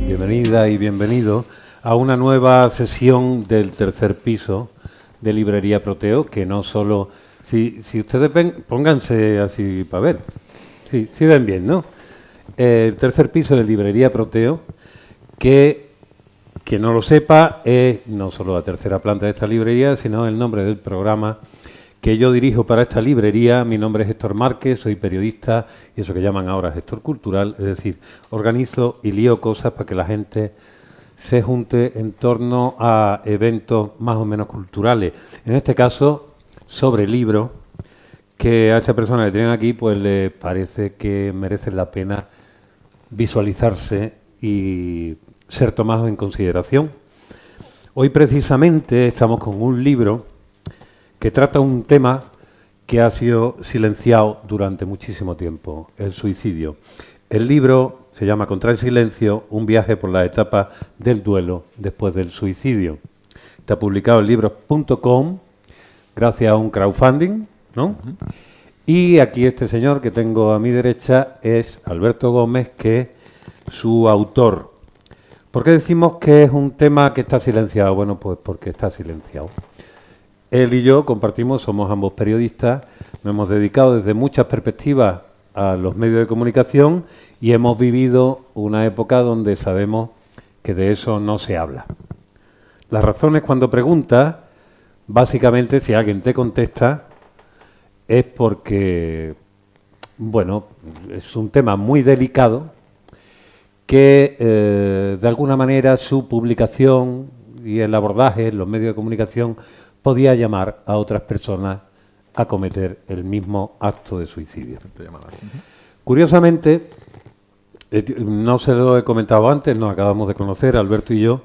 Bienvenida y bienvenido a una nueva sesión del tercer piso de Librería Proteo, que no solo... Si ustedes ven, pónganse así para ver. Sí ven bien, ¿no? El tercer piso de Librería Proteo, que quien no lo sepa, es no solo la tercera planta de esta librería, sino el nombre del programa que yo dirijo para esta librería. Mi nombre es Héctor Márquez, soy periodista y eso que llaman ahora gestor cultural, es decir, organizo y lío cosas para que la gente se junte en torno a eventos más o menos culturales. En este caso, sobre libros, que a esta persona que tienen aquí pues le parece que merecen la pena visualizarse y ser tomados en consideración. Hoy precisamente estamos con un libro que trata un tema que ha sido silenciado durante muchísimo tiempo, el suicidio. El libro se llama Contra el silencio, un viaje por la etapa del duelo después del suicidio. Está publicado en libros.com gracias a un crowdfunding, ¿no? Y aquí este señor que tengo a mi derecha es Alberto Gómez, que es su autor. ¿Por qué decimos que es un tema que está silenciado? Bueno, pues porque está silenciado. Él y yo compartimos, somos ambos periodistas, nos hemos dedicado desde muchas perspectivas a los medios de comunicación y hemos vivido una época donde sabemos que de eso no se habla. Las razones cuando preguntas, básicamente si alguien te contesta, es porque, bueno, es un tema muy delicado que de alguna manera su publicación y el abordaje en los medios de comunicación podía llamar a otras personas a cometer el mismo acto de suicidio. Curiosamente, no se lo he comentado antes, nos acabamos de conocer, Alberto y yo.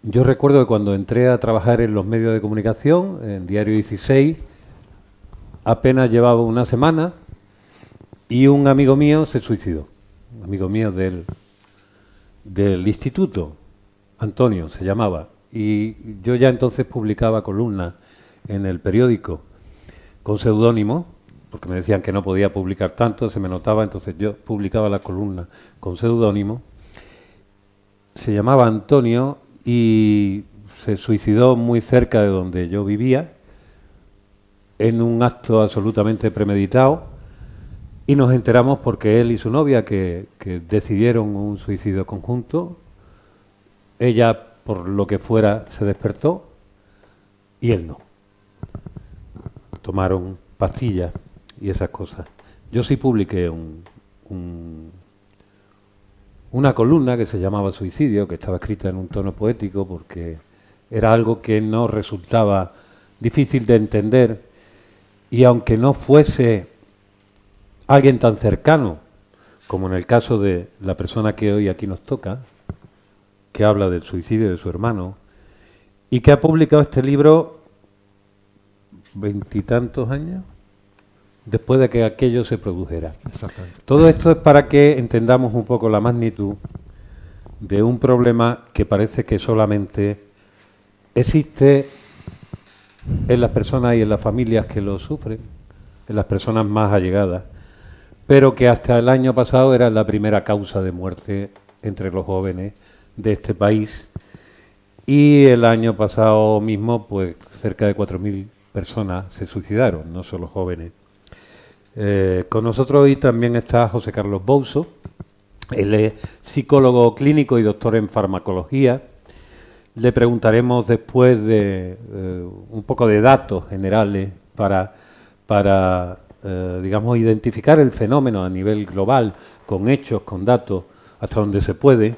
Yo recuerdo que cuando entré a trabajar en los medios de comunicación, en Diario 16, apenas llevaba una semana y un amigo mío se suicidó. Un amigo mío del instituto, Antonio se llamaba. Y yo ya entonces publicaba columnas en el periódico con seudónimo, porque me decían que no podía publicar tanto, se me notaba, entonces yo publicaba las columnas con seudónimo. Se llamaba Antonio y se suicidó muy cerca de donde yo vivía, en un acto absolutamente premeditado, y nos enteramos porque él y su novia, que decidieron un suicidio conjunto, ella, por lo que fuera, se despertó y él no. Tomaron pastillas y esas cosas. Yo sí publiqué una columna que se llamaba Suicidio, que estaba escrita en un tono poético porque era algo que no resultaba difícil de entender, y aunque no fuese alguien tan cercano como en el caso de la persona que hoy aquí nos toca, que habla del suicidio de su hermano y que ha publicado este libro 20 y tantos años después de que aquello se produjera. Exactamente. Todo esto es para que entendamos un poco la magnitud de un problema que parece que solamente existe en las personas y en las familias que lo sufren, en las personas más allegadas, pero que hasta el año pasado era la primera causa de muerte entre los jóvenes de este país, y el año pasado mismo pues cerca de 4.000 personas se suicidaron, no solo jóvenes. Con nosotros hoy también está José Carlos Bouso. Él es psicólogo clínico y doctor en farmacología. Le preguntaremos después de un poco de datos generales para digamos, identificar el fenómeno a nivel global, con hechos, con datos, hasta donde se puede.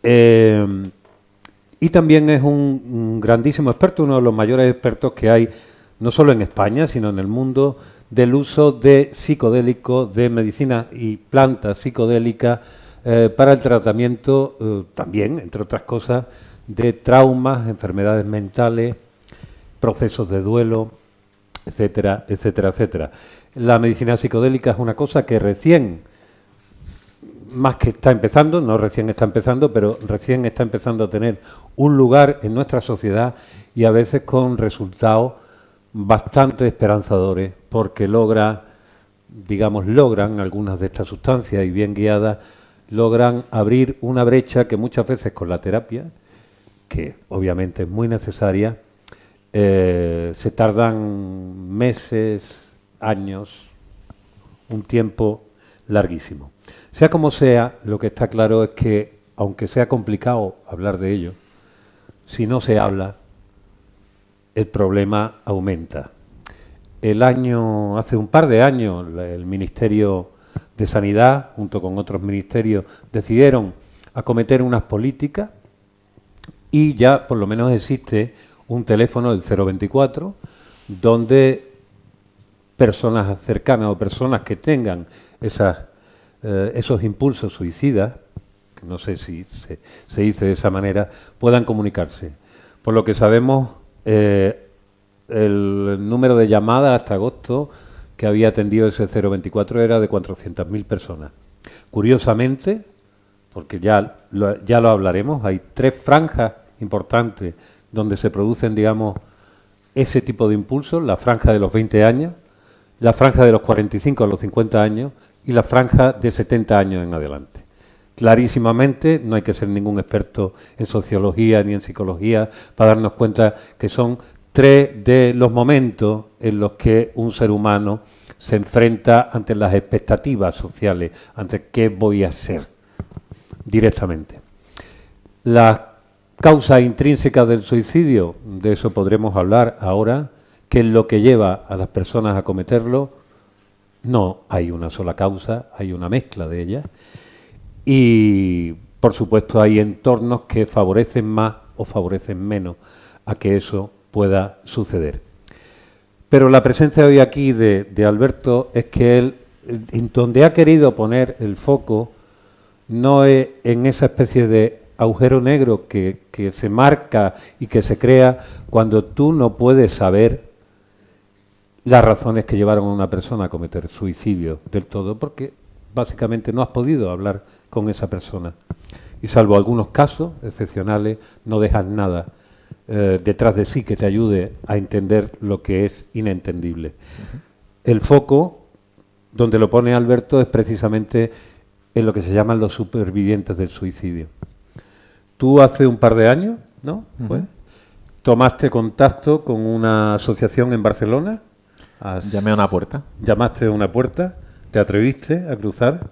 Y también es un grandísimo experto, uno de los mayores expertos que hay, no solo en España, sino en el mundo, del uso de psicodélicos, de medicina y plantas psicodélicas para el tratamiento también, entre otras cosas, de traumas, enfermedades mentales, procesos de duelo, etcétera, etcétera, etcétera. La medicina psicodélica es una cosa que recién, más que está empezando, no recién está empezando, pero recién está empezando a tener un lugar en nuestra sociedad, y a veces con resultados bastante esperanzadores, porque logra digamos, logran algunas de estas sustancias y bien guiadas, logran abrir una brecha que muchas veces con la terapia, que obviamente es muy necesaria, se tardan meses, años, un tiempo larguísimo. Sea como sea, lo que está claro es que, aunque sea complicado hablar de ello, si no se habla, el problema aumenta. Hace un par de años, el Ministerio de Sanidad, junto con otros ministerios, decidieron acometer unas políticas y ya por lo menos existe un teléfono, el 024, donde personas cercanas o personas que tengan esos impulsos suicidas, que no sé si se dice de esa manera, puedan comunicarse. Por lo que sabemos, el número de llamadas hasta agosto que había atendido ese 024 era de 400.000 personas. Curiosamente, porque ya lo hablaremos, hay 3 franjas importantes donde se producen, digamos, ese tipo de impulsos: la franja de los 20 años, la franja de los 45 a los 50 años y la franja de 70 años en adelante. Clarísimamente, no hay que ser ningún experto en sociología ni en psicología para darnos cuenta que son 3 de los momentos en los que un ser humano se enfrenta ante las expectativas sociales, ante qué voy a ser directamente. Las causas intrínsecas del suicidio, de eso podremos hablar ahora, que es lo que lleva a las personas a cometerlo. No hay una sola causa, hay una mezcla de ellas. Y, por supuesto, hay entornos que favorecen más o favorecen menos a que eso pueda suceder. Pero la presencia hoy aquí de Alberto es que él, en donde ha querido poner el foco, no es en esa especie de agujero negro que se marca y que se crea cuando tú no puedes saber las razones que llevaron a una persona a cometer suicidio del todo, porque básicamente no has podido hablar con esa persona. Y salvo algunos casos excepcionales, no dejas nada detrás de sí que te ayude a entender lo que es inentendible. El foco, donde lo pone Alberto, es precisamente en lo que se llaman los supervivientes del suicidio. Tú hace un par de años, ¿no? ¿Fue? Tomaste contacto con una asociación en Barcelona. Llamé a una puerta. Llamaste a una puerta, te atreviste a cruzar.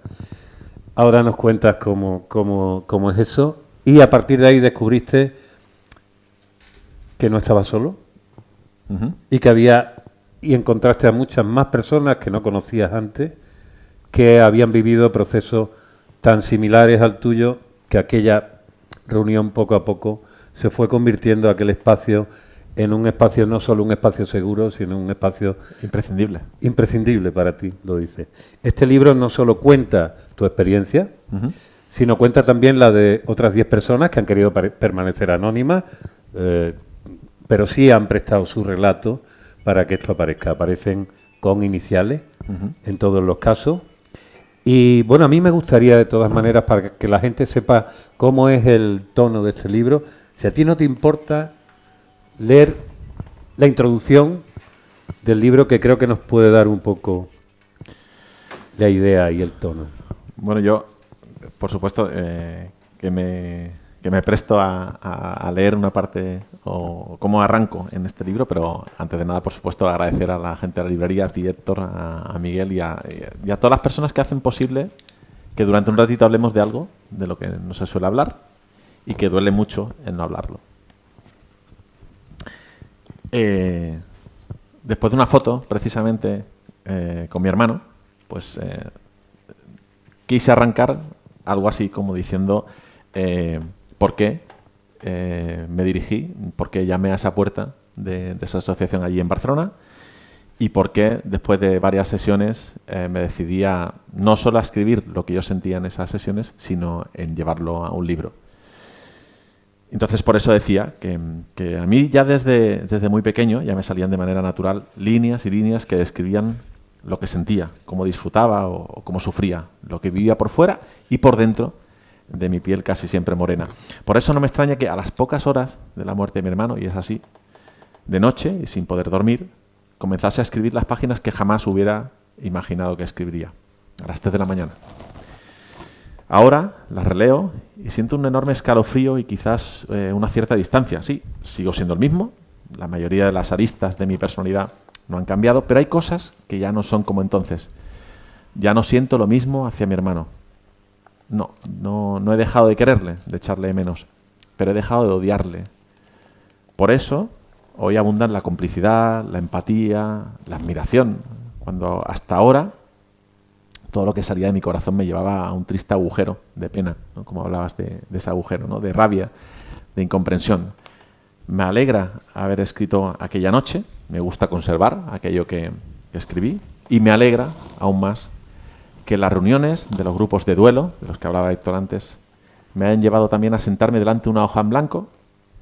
Ahora nos cuentas cómo es eso. Y a partir de ahí descubriste que no estabas solo y que y encontraste a muchas más personas que no conocías antes, que habían vivido procesos tan similares al tuyo, que aquella reunión poco a poco se fue convirtiendo aquel espacio en un espacio, no solo un espacio seguro, sino un espacio imprescindible. Imprescindible para ti, lo dice. Este libro no solo cuenta tu experiencia, sino cuenta también la de otras 10 personas que han querido permanecer anónimas, pero sí han prestado su relato para que esto aparezca. Aparecen con iniciales en todos los casos. Y bueno, a mí me gustaría de todas maneras, para que la gente sepa cómo es el tono de este libro, si a ti no te importa leer la introducción del libro, que creo que nos puede dar un poco la idea y el tono. Bueno, yo, por supuesto, que me presto a leer una parte o cómo arranco en este libro, pero antes de nada, por supuesto, agradecer a la gente de la librería, a ti, Héctor, a Miguel y a todas las personas que hacen posible que durante un ratito hablemos de algo de lo que no se suele hablar y que duele mucho en no hablarlo. Después de una foto, precisamente, con mi hermano, pues quise arrancar algo así como diciendo por qué me dirigí, por qué llamé a esa puerta de esa asociación allí en Barcelona y por qué después de varias sesiones me decidí a no solo a escribir lo que yo sentía en esas sesiones, sino en llevarlo a un libro. Entonces, por eso decía que a mí ya desde muy pequeño ya me salían de manera natural líneas y líneas que describían lo que sentía, cómo disfrutaba o cómo sufría, lo que vivía por fuera y por dentro de mi piel casi siempre morena. Por eso no me extraña que a las pocas horas de la muerte de mi hermano, y es así, de noche y sin poder dormir, comenzase a escribir las páginas que jamás hubiera imaginado que escribiría, a las 3 de la mañana. Ahora las releo y siento un enorme escalofrío y quizás una cierta distancia. Sí, sigo siendo el mismo, la mayoría de las aristas de mi personalidad no han cambiado, pero hay cosas que ya no son como entonces. Ya no siento lo mismo hacia mi hermano. No he dejado de quererle, de echarle de menos, pero he dejado de odiarle. Por eso, hoy abundan la complicidad, la empatía, la admiración, cuando hasta ahora todo lo que salía de mi corazón me llevaba a un triste agujero de pena, ¿no? Como hablabas de ese agujero, ¿no? De rabia, de incomprensión. Me alegra haber escrito aquella noche, me gusta conservar aquello que escribí, y me alegra aún más que las reuniones de los grupos de duelo, de los que hablaba Héctor antes, me hayan llevado también a sentarme delante de una hoja en blanco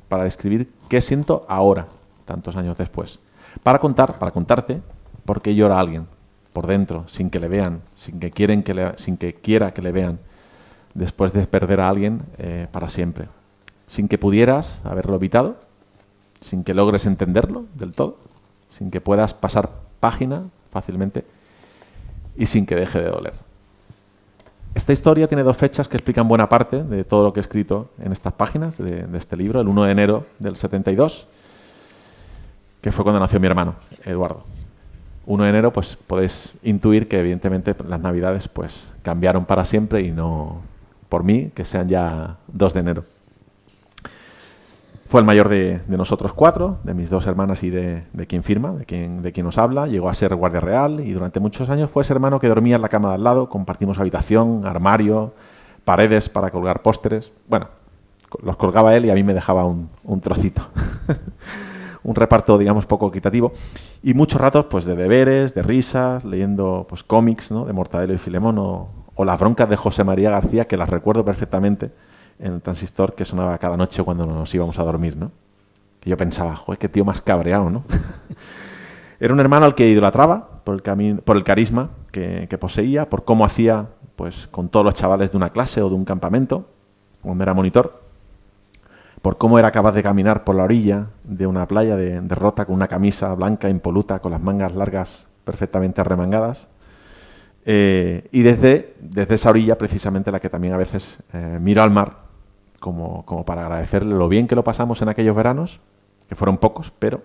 para describir qué siento ahora, tantos años después. Para contarte por qué llora alguien por dentro, sin que le vean, sin que quiera que le vean, después de perder a alguien para siempre. Sin que pudieras haberlo evitado, sin que logres entenderlo del todo, sin que puedas pasar página fácilmente y sin que deje de doler. Esta historia tiene 2 fechas que explican buena parte de todo lo que he escrito en estas páginas de este libro. El 1 de enero del 72, que fue cuando nació mi hermano, Eduardo. 1 de enero, pues podéis intuir que evidentemente las Navidades pues cambiaron para siempre y no por mí, que sean ya 2 de enero. Fue el mayor de nosotros 4, de mis 2 hermanas y de quien firma, de quien nos habla. Llegó a ser guardia real y durante muchos años fue ese hermano que dormía en la cama de al lado. Compartimos habitación, armario, paredes para colgar pósteres. Bueno, los colgaba él y a mí me dejaba un trocito. Un reparto, digamos, poco equitativo. Y muchos ratos pues de deberes, de risas, leyendo pues cómics, ¿no? De Mortadelo y Filemón o las broncas de José María García, que las recuerdo perfectamente, en el transistor que sonaba cada noche cuando nos íbamos a dormir, ¿no? Y yo pensaba, joder, qué tío más cabreado, ¿no? Era un hermano al que idolatraba por el carisma que poseía, por cómo hacía pues con todos los chavales de una clase o de un campamento, cuando era monitor, por cómo era capaz de caminar por la orilla de una playa de Rota con una camisa blanca impoluta, con las mangas largas perfectamente arremangadas. Y desde esa orilla, precisamente, la que también a veces miro al mar, como para agradecerle lo bien que lo pasamos en aquellos veranos, que fueron pocos, pero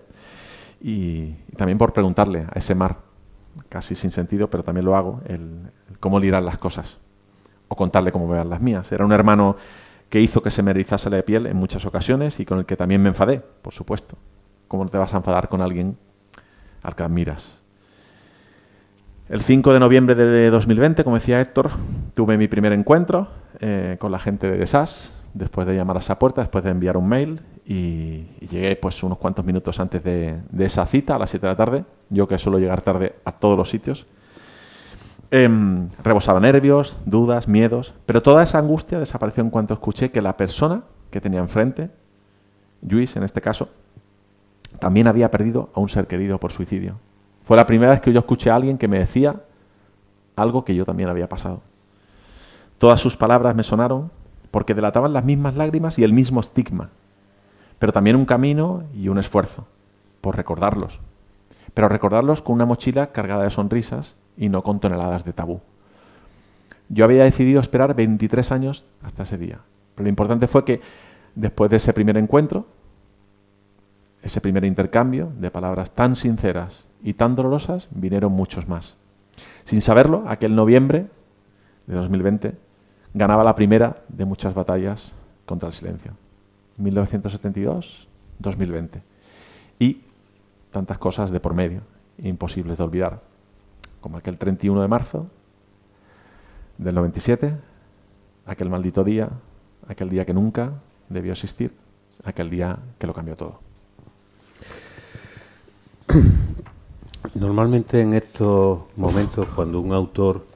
y también por preguntarle a ese mar, casi sin sentido, pero también lo hago, el cómo le irán las cosas, o contarle cómo vean las mías. Era un hermano que hizo que se me erizase la piel en muchas ocasiones y con el que también me enfadé, por supuesto. ¿Cómo no te vas a enfadar con alguien al que admiras? El 5 de noviembre de 2020, como decía Héctor, tuve mi primer encuentro con la gente de SAS, después de llamar a esa puerta, después de enviar un mail, y llegué pues unos cuantos minutos antes de esa cita, a las 7 de la tarde, yo que suelo llegar tarde a todos los sitios. Rebosaba nervios, dudas, miedos, pero toda esa angustia desapareció en cuanto escuché que la persona que tenía enfrente, Lluís en este caso, también había perdido a un ser querido por suicidio. Fue la primera vez que yo escuché a alguien que me decía algo que yo también había pasado. Todas sus palabras me sonaron porque delataban las mismas lágrimas y el mismo estigma, pero también un camino y un esfuerzo por recordarlos, pero recordarlos con una mochila cargada de sonrisas y no con toneladas de tabú. Yo había decidido esperar 23 años hasta ese día, pero lo importante fue que después de ese primer encuentro, ese primer intercambio de palabras tan sinceras y tan dolorosas, vinieron muchos más. Sin saberlo, aquel noviembre de 2020 ganaba la primera de muchas batallas contra el silencio. 1972-2020. Y tantas cosas de por medio, imposibles de olvidar, como aquel 31 de marzo del 97, aquel maldito día, aquel día que nunca debió existir, aquel día que lo cambió todo. Normalmente en estos momentos, cuando un autor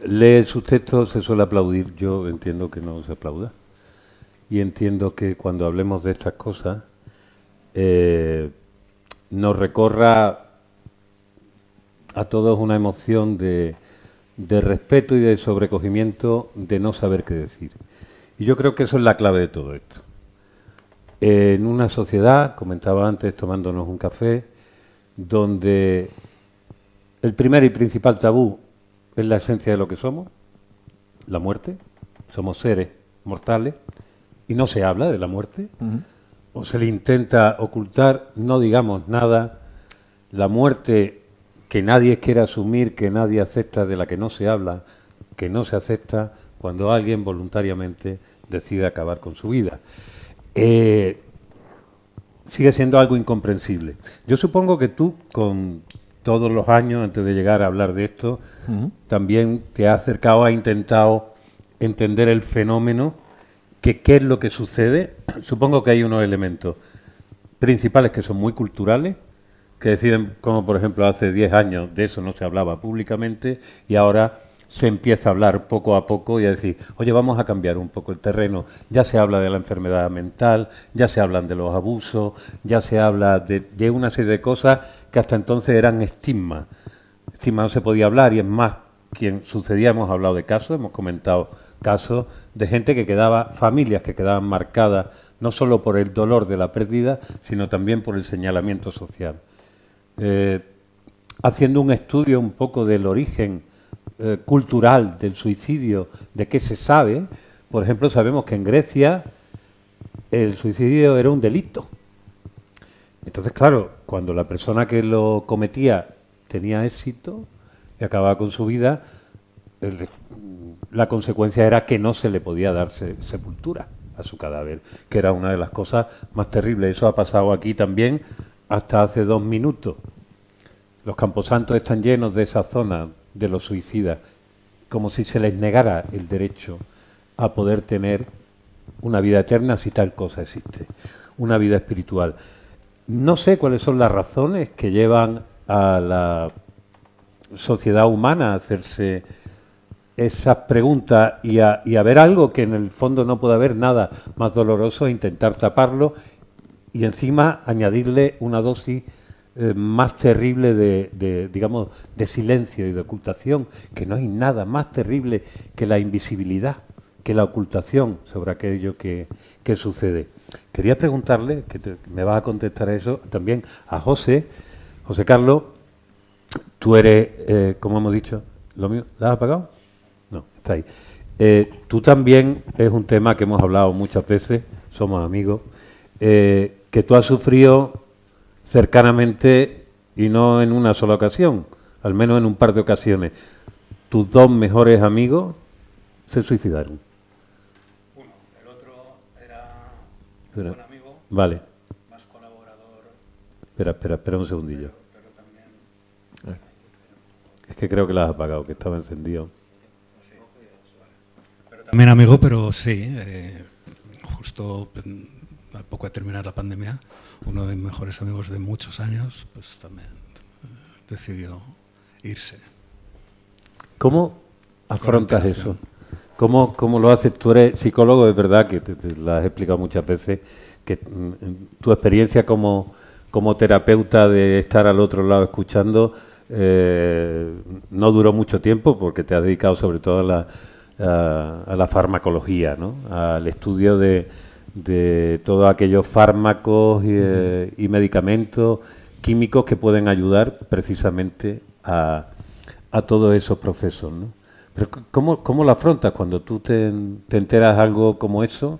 lee sus textos, se suele aplaudir. Yo entiendo que no se aplauda. Y entiendo que cuando hablemos de estas cosas, nos recorra a todos una emoción de respeto y de sobrecogimiento, de no saber qué decir. Y yo creo que eso es la clave de todo esto. En una sociedad, comentaba antes, tomándonos un café, donde el primer y principal tabú es la esencia de lo que somos, la muerte. Somos seres mortales y no se habla de la muerte. O se le intenta ocultar, no digamos nada. La muerte que nadie quiere asumir, que nadie acepta, de la que no se habla, que no se acepta cuando alguien voluntariamente decide acabar con su vida. Sigue siendo algo incomprensible. Yo supongo que tú, con todos los años, antes de llegar a hablar de esto, también te has acercado, has intentado entender el fenómeno, que qué es lo que sucede. Supongo que hay unos elementos principales que son muy culturales, que deciden, como por ejemplo hace 10 años de eso no se hablaba públicamente y ahora se empieza a hablar poco a poco y a decir, oye, vamos a cambiar un poco el terreno. Ya se habla de la enfermedad mental, ya se hablan de los abusos, ya se habla de una serie de cosas que hasta entonces eran estigmas. Estigma no se podía hablar y es más, quien sucedía, hemos hablado de casos, hemos comentado casos de gente que quedaba, familias que quedaban marcadas no solo por el dolor de la pérdida, sino también por el señalamiento social. Haciendo un estudio un poco del origen cultural del suicidio, de qué se sabe, por ejemplo, sabemos que en Grecia el suicidio era un delito. Entonces, claro, cuando la persona que lo cometía tenía éxito y acababa con su vida, la consecuencia era que no se le podía dar sepultura a su cadáver, que era una de las cosas más terribles. Eso ha pasado aquí también hasta hace 2 minutos. Los camposantos están llenos de esa zona de los suicidas, como si se les negara el derecho a poder tener una vida eterna si tal cosa existe, una vida espiritual. No sé cuáles son las razones que llevan a la sociedad humana a hacerse esas preguntas y a ver algo que en el fondo no puede haber nada más doloroso e intentar taparlo y encima añadirle una dosis más terrible digamos, de silencio y de ocultación, que no hay nada más terrible que la invisibilidad, que la ocultación sobre aquello que sucede. Quería preguntarle, me vas a contestar a eso, también a José Carlos, tú eres, como hemos dicho, ¿lo mío? ¿La has apagado? No, está ahí. Tú también, es un tema que hemos hablado muchas veces, somos amigos, que tú has sufrido cercanamente y no en una sola ocasión, al menos en un par de ocasiones. Tus 2 mejores amigos se suicidaron. Uno, el otro era Espera. un buen amigo, Vale. más colaborador. Espera un segundillo. Pero también, Es que creo que la has apagado, que estaba encendido. sí. Pero también amigo, pero sí, justo a poco de terminar la pandemia, uno de mis mejores amigos de muchos años, pues también decidió irse. ¿Cómo afrontas eso? ¿Cómo lo haces? Tú eres psicólogo, es verdad que te lo has explicado muchas veces, que tu experiencia como terapeuta de estar al otro lado escuchando no duró mucho tiempo porque te has dedicado sobre todo a la farmacología, ¿no? Al estudio de todos aquellos fármacos y medicamentos químicos que pueden ayudar precisamente a todos esos procesos, ¿no? Pero ¿cómo lo afrontas cuando tú te enteras algo como eso?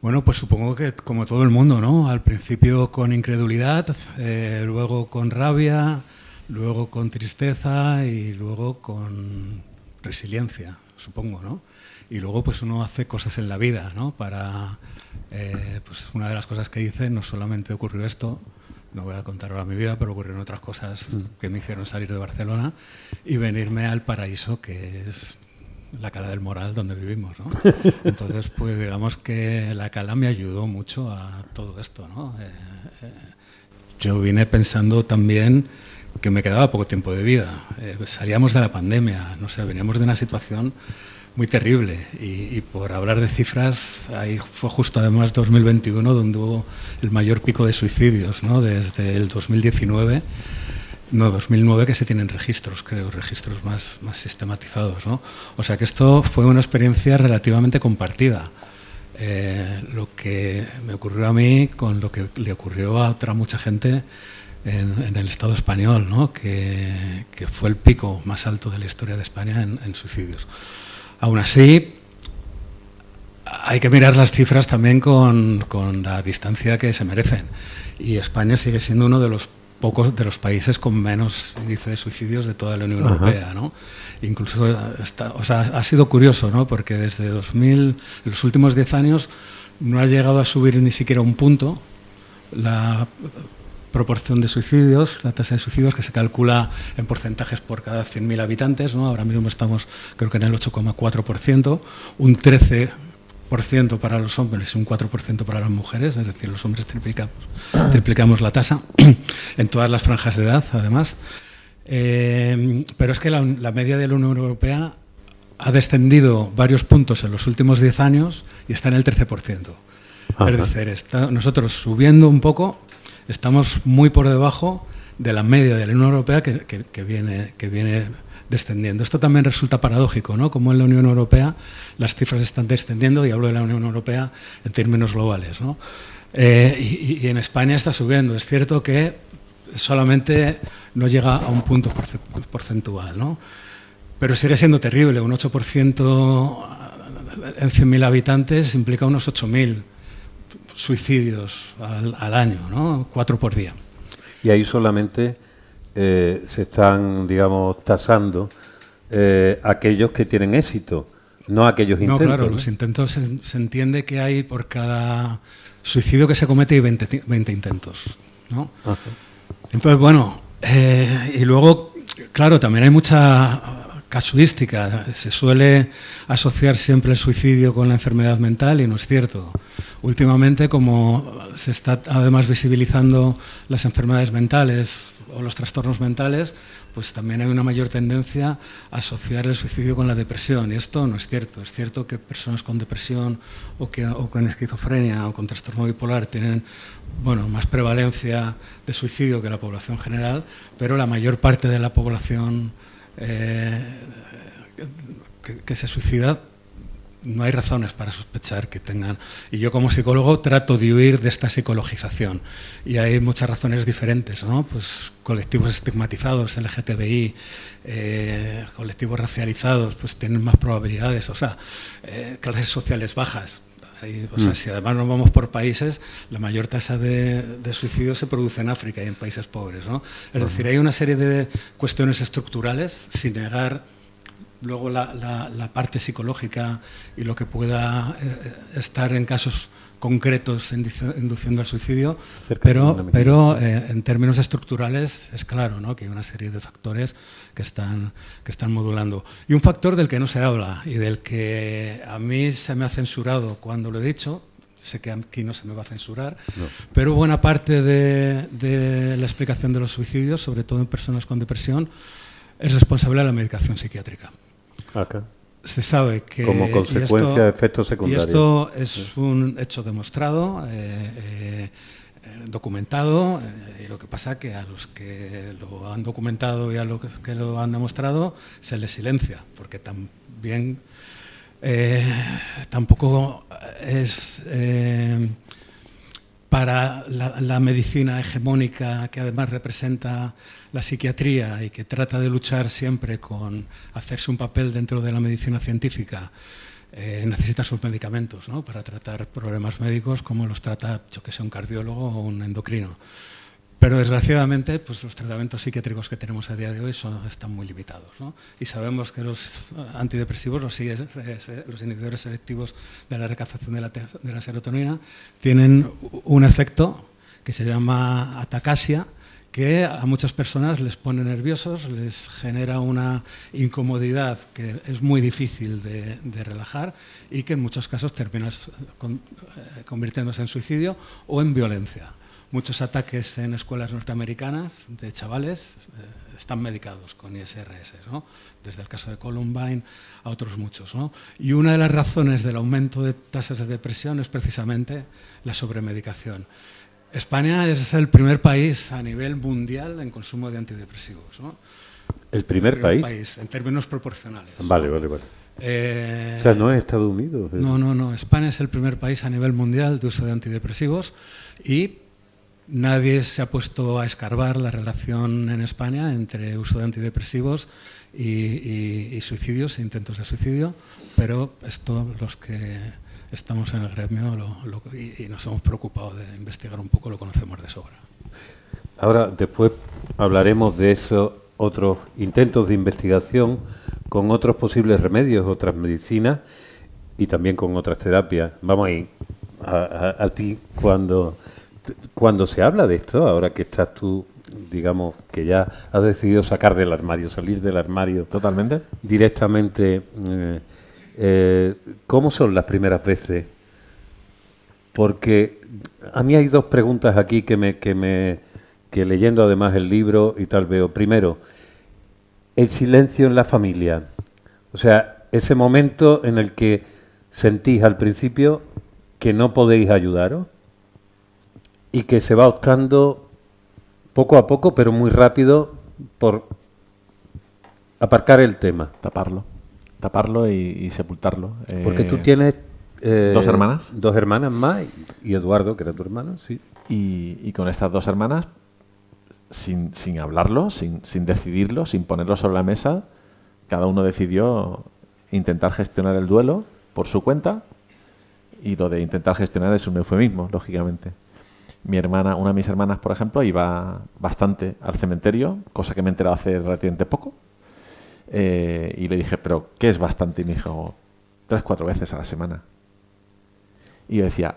Bueno, pues supongo que como todo el mundo, ¿no? Al principio con incredulidad, luego con rabia, luego con tristeza y luego con resiliencia, supongo, ¿no? Y luego pues uno hace cosas en la vida, ¿no? Para, pues una de las cosas que hice, no solamente ocurrió esto, no voy a contar ahora mi vida, pero ocurrieron otras cosas que me hicieron salir de Barcelona y venirme al paraíso, que es la Cala del Moral, donde vivimos, ¿no? Entonces, pues digamos que la Cala me ayudó mucho a todo esto, ¿no? Yo vine pensando también que me quedaba poco tiempo de vida. Salíamos de la pandemia, no sé, veníamos de una situación muy terrible y por hablar de cifras, ahí fue justo además 2021 donde hubo el mayor pico de suicidios, ¿no? Desde el 2019, no, 2009 que se tienen registros, creo, registros más sistematizados, ¿no? O sea que esto fue una experiencia relativamente compartida. Lo que me ocurrió a mí con lo que le ocurrió a otra mucha gente en el Estado español, ¿no? que fue el pico más alto de la historia de España en suicidios. Aún así, hay que mirar las cifras también con la distancia que se merecen. Y España sigue siendo uno de los pocos de los países con menos índice de suicidios de toda la Unión Europea, ¿no? Incluso ha sido curioso, ¿no? Porque desde 2000, en los últimos 10 años, no ha llegado a subir ni siquiera un punto la proporción de suicidios, la tasa de suicidios, que se calcula en porcentajes por cada 100.000 habitantes, ¿no? Ahora mismo estamos, creo que en el 8,4%, un 13% para los hombres y un 4% para las mujeres, es decir, los hombres triplicamos la tasa en todas las franjas de edad, además. Pero es que la media de la Unión Europea ha descendido varios puntos en los últimos 10 años y está en el 13%. Ajá. Es decir, nosotros subiendo un poco, estamos muy por debajo de la media de la Unión Europea que viene descendiendo. Esto también resulta paradójico, ¿no? Como en la Unión Europea las cifras están descendiendo, y hablo de la Unión Europea en términos globales, ¿no? Y en España está subiendo. Es cierto que solamente no llega a un punto porcentual, ¿no? Pero sigue siendo terrible. Un 8% en 100.000 habitantes implica unos 8.000 suicidios al año, ¿no? 4 por día. Y ahí solamente se están, digamos, tasando aquellos que tienen éxito, no aquellos intentos. No, claro, los intentos se entiende que hay por cada suicidio que se comete hay 20 intentos, ¿no? Ajá. Entonces, bueno, y luego, claro, también hay mucha casuística. Se suele asociar siempre el suicidio con la enfermedad mental y no es cierto. Últimamente, como se está además visibilizando las enfermedades mentales o los trastornos mentales, pues también hay una mayor tendencia a asociar el suicidio con la depresión, y esto no es cierto. Es cierto que personas con depresión o con esquizofrenia o con trastorno bipolar tienen, bueno, más prevalencia de suicidio que la población general, pero la mayor parte de la población que se suicida, no hay razones para sospechar que tengan. Y yo como psicólogo trato de huir de esta psicologización. Y hay muchas razones diferentes, ¿no? Pues colectivos estigmatizados, LGTBI, colectivos racializados, pues tienen más probabilidades. O sea, clases sociales bajas. O sea, si además nos vamos por países, la mayor tasa de suicidio se produce en África y en países pobres, ¿no? Es decir, hay una serie de cuestiones estructurales, sin negar luego la parte psicológica y lo que pueda estar en casos concretos induciendo al suicidio, pero en términos estructurales es claro, ¿no? Que hay una serie de factores que están modulando. Y un factor del que no se habla y del que a mí se me ha censurado cuando lo he dicho, sé que aquí no se me va a censurar, no. Pero buena parte de la explicación de los suicidios, sobre todo en personas con depresión, es responsable de la medicación psiquiátrica. Acá. Se sabe que... Como consecuencia de efectos secundarios. Y esto es un hecho demostrado, documentado, y lo que pasa que a los que lo han documentado y a los que lo han demostrado se les silencia, porque también tampoco es... para la medicina hegemónica, que además representa la psiquiatría y que trata de luchar siempre con hacerse un papel dentro de la medicina científica, necesita sus medicamentos, ¿no? Para tratar problemas médicos como los trata, yo que sé, un cardiólogo o un endocrino. Pero desgraciadamente, pues los tratamientos psiquiátricos que tenemos a día de hoy están muy limitados, ¿no? Y sabemos que los antidepresivos, los inhibidores selectivos de la recaptación de la serotonina, tienen un efecto que se llama atacasia, que a muchas personas les pone nerviosos, les genera una incomodidad que es muy difícil de relajar y que en muchos casos termina convirtiéndose en suicidio o en violencia. Muchos ataques en escuelas norteamericanas de chavales están medicados con ISRS, ¿no? Desde el caso de Columbine a otros muchos, ¿no? Y una de las razones del aumento de tasas de depresión es precisamente la sobremedicación. España es el primer país a nivel mundial en consumo de antidepresivos, ¿no? ¿El primer país? En términos proporcionales. Vale. O sea, no es Estados Unidos. No. España es el primer país a nivel mundial de uso de antidepresivos y nadie se ha puesto a escarbar la relación en España entre uso de antidepresivos y suicidios e intentos de suicidio, pero esto los que estamos en el gremio y nos hemos preocupado de investigar un poco, lo conocemos de sobra. Ahora, después hablaremos de esos otros intentos de investigación con otros posibles remedios, otras medicinas y también con otras terapias. Vamos a ir a ti cuando se habla de esto, ahora que estás tú, digamos, que ya has decidido salir del armario. Totalmente. Directamente, ¿cómo son las primeras veces? Porque a mí hay dos preguntas aquí que leyendo además el libro y tal veo. Primero, el silencio en la familia. O sea, ese momento en el que sentís al principio que no podéis ayudaros y que se va optando poco a poco, pero muy rápido, por aparcar el tema. Taparlo y sepultarlo. Porque tú tienes... 2 hermanas. 2 hermanas más y Eduardo, que era tu hermano, sí. Y con estas 2 hermanas, sin hablarlo, sin decidirlo, sin ponerlo sobre la mesa, cada uno decidió intentar gestionar el duelo por su cuenta, y lo de intentar gestionar es un eufemismo, lógicamente. Una de mis hermanas, por ejemplo, iba bastante al cementerio, cosa que me he enterado hace relativamente poco, y le dije, ¿pero qué es bastante? Y me dijo, 3-4 veces a la semana. Y yo decía,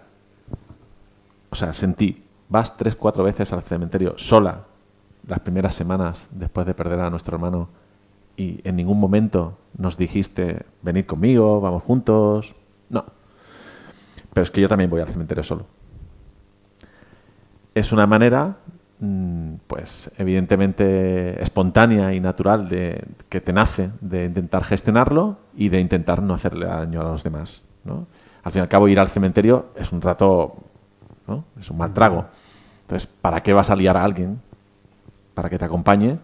o sea, sentí, vas 3-4 veces al cementerio sola las primeras semanas después de perder a nuestro hermano, y en ningún momento nos dijiste, venid conmigo, vamos juntos. No. Pero es que yo también voy al cementerio solo. Es una manera, pues evidentemente espontánea y natural que te nace de intentar gestionarlo y de intentar no hacerle daño a los demás, ¿no? Al fin y al cabo, ir al cementerio es un rato, ¿no? Es un mal trago. Entonces, ¿para qué vas a liar a alguien para que te acompañe?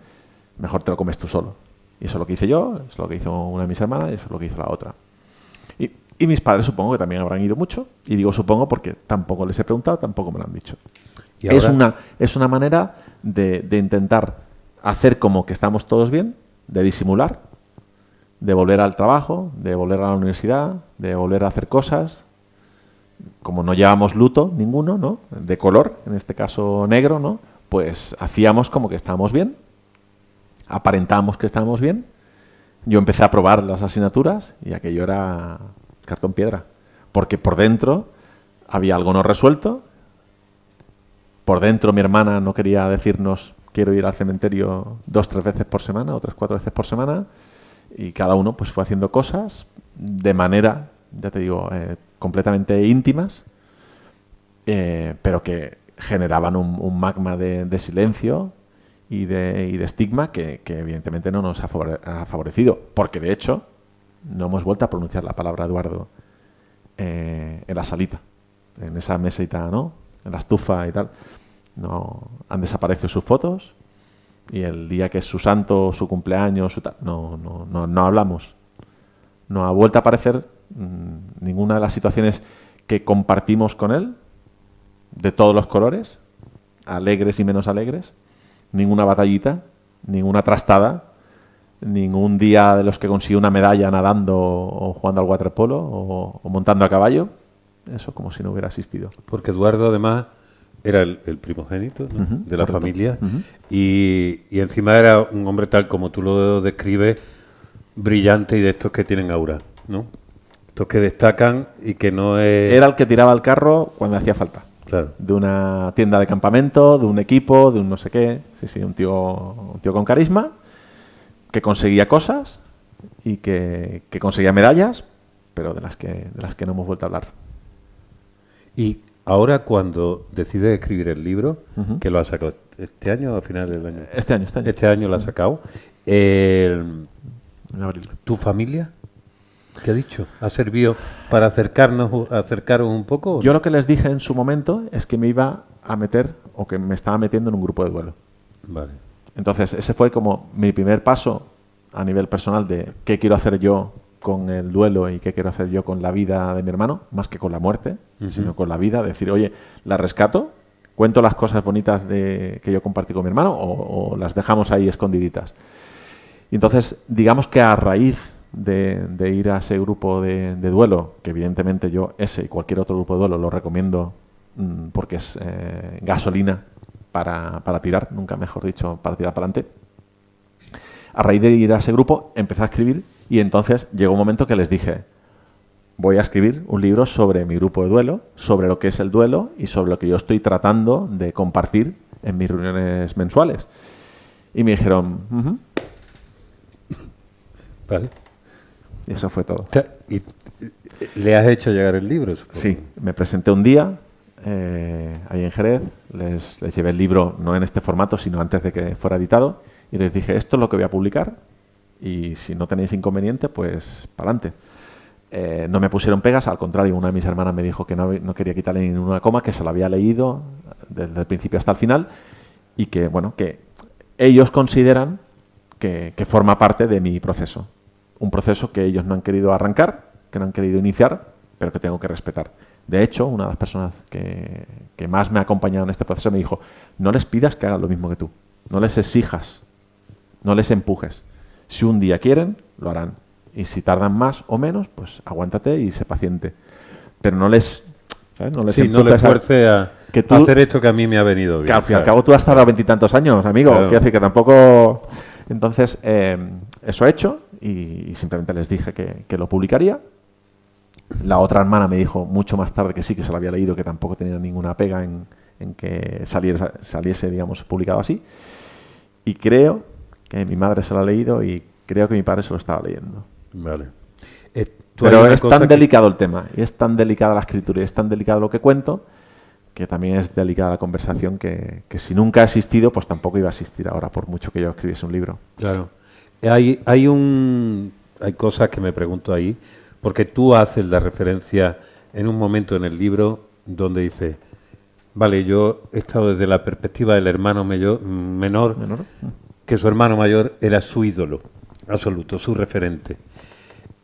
Mejor te lo comes tú solo. Y eso es lo que hice yo, eso es lo que hizo una de mis hermanas y eso es lo que hizo la otra. Y mis padres supongo que también habrán ido mucho. Y digo supongo porque tampoco les he preguntado, tampoco me lo han dicho. Es una manera de intentar hacer como que estamos todos bien, de disimular, de volver al trabajo, de volver a la universidad, de volver a hacer cosas. Como no llevamos luto ninguno, ¿no? De color, en este caso negro, ¿no? Pues hacíamos como que estábamos bien, aparentábamos que estábamos bien. Yo empecé a probar las asignaturas y aquello era cartón piedra, porque por dentro había algo no resuelto. Por dentro mi hermana no quería decirnos quiero ir al cementerio 2-3 veces por semana o 3-4 veces por semana, y cada uno pues fue haciendo cosas de manera, ya te digo, completamente íntimas, pero que generaban un magma de silencio y de estigma que evidentemente no nos ha favorecido, porque de hecho no hemos vuelto a pronunciar la palabra Eduardo en la salita, en esa mesita, ¿no? En la estufa y tal. No, han desaparecido sus fotos, y el día que es su santo, su cumpleaños, no hablamos. No ha vuelto a aparecer ninguna de las situaciones que compartimos con él, de todos los colores, alegres y menos alegres. Ninguna batallita, ninguna trastada, ningún día de los que consiguió una medalla nadando o jugando al waterpolo o montando a caballo. Eso como si no hubiera existido. Porque Eduardo además era el primogénito, ¿no? De la familia, y encima era un hombre tal como tú lo describes, brillante y de estos que tienen aura, ¿no? Estos que destacan y que no es... Era el que tiraba el carro cuando hacía falta. Claro. De una tienda de campamento, de un equipo, de un no sé qué. Sí, un tío con carisma, que conseguía cosas y que conseguía medallas, pero de las que no hemos vuelto a hablar. Y ahora cuando decides escribir el libro, que lo has sacado este año o a finales del año. Este año lo has sacado. En abril. ¿Tu familia? ¿Qué ha dicho? ¿Ha servido para acercaros un poco? Yo lo que les dije en su momento es que me iba a meter, o que me estaba metiendo en un grupo de duelo. Vale. Entonces, ese fue como mi primer paso a nivel personal de qué quiero hacer yo con el duelo y qué quiero hacer yo con la vida de mi hermano, más que con la muerte, sino con la vida. Decir, oye, la rescato, ¿Cuento las cosas bonitas que yo compartí con mi hermano o las dejamos ahí escondiditas? Y entonces, digamos que a raíz de ir a ese grupo de duelo, que evidentemente yo ese y cualquier otro grupo de duelo lo recomiendo porque es gasolina para tirar, nunca mejor dicho, para tirar para adelante. A raíz de ir a ese grupo empecé a escribir y entonces llegó un momento que les dije, voy a escribir un libro sobre mi grupo de duelo, sobre lo que es el duelo y sobre lo que yo estoy tratando de compartir en mis reuniones mensuales. Y me dijeron, Vale. y eso fue todo. ¿Y le has hecho llegar el libro? Supongo. Sí, me presenté un día ahí en Jerez, les llevé el libro no en este formato, sino antes de que fuera editado, y les dije, esto es lo que voy a publicar, y si no tenéis inconveniente, pues para adelante. No me pusieron pegas, al contrario, una de mis hermanas me dijo que no quería quitarle ni una coma, que se la había leído desde el principio hasta el final, y que, bueno, que ellos consideran que forma parte de mi proceso. Un proceso que ellos no han querido arrancar, que no han querido iniciar, pero que tengo que respetar. De hecho, una de las personas que más me ha acompañado en este proceso me dijo, no les pidas que hagan lo mismo que tú, no les exijas, no les empujes. Si un día quieren, lo harán. Y si tardan más o menos, pues aguántate y sé paciente. Pero no les... ¿sabes? No les fuerce a hacer esto que a mí me ha venido bien. Que al fin y al cabo tú has tardado 20 y tantos años, amigo. Claro. Quiero decir que tampoco... Entonces, eso he hecho y simplemente les dije que lo publicaría. La otra hermana me dijo mucho más tarde que sí, que se lo había leído, que tampoco tenía ninguna pega en que saliese, digamos, publicado así. Y creo que mi madre se lo ha leído y creo que mi padre se lo estaba leyendo. Vale. Pero es tan delicado el tema, y es tan delicada la escritura, y es tan delicado lo que cuento, que también es delicada la conversación, que si nunca ha existido, pues tampoco iba a existir ahora, por mucho que yo escribiese un libro. Claro. Hay cosas que me pregunto ahí, porque tú haces la referencia en un momento en el libro donde dice, vale, yo he estado desde la perspectiva del hermano menor, que su hermano mayor era su ídolo absoluto, su referente.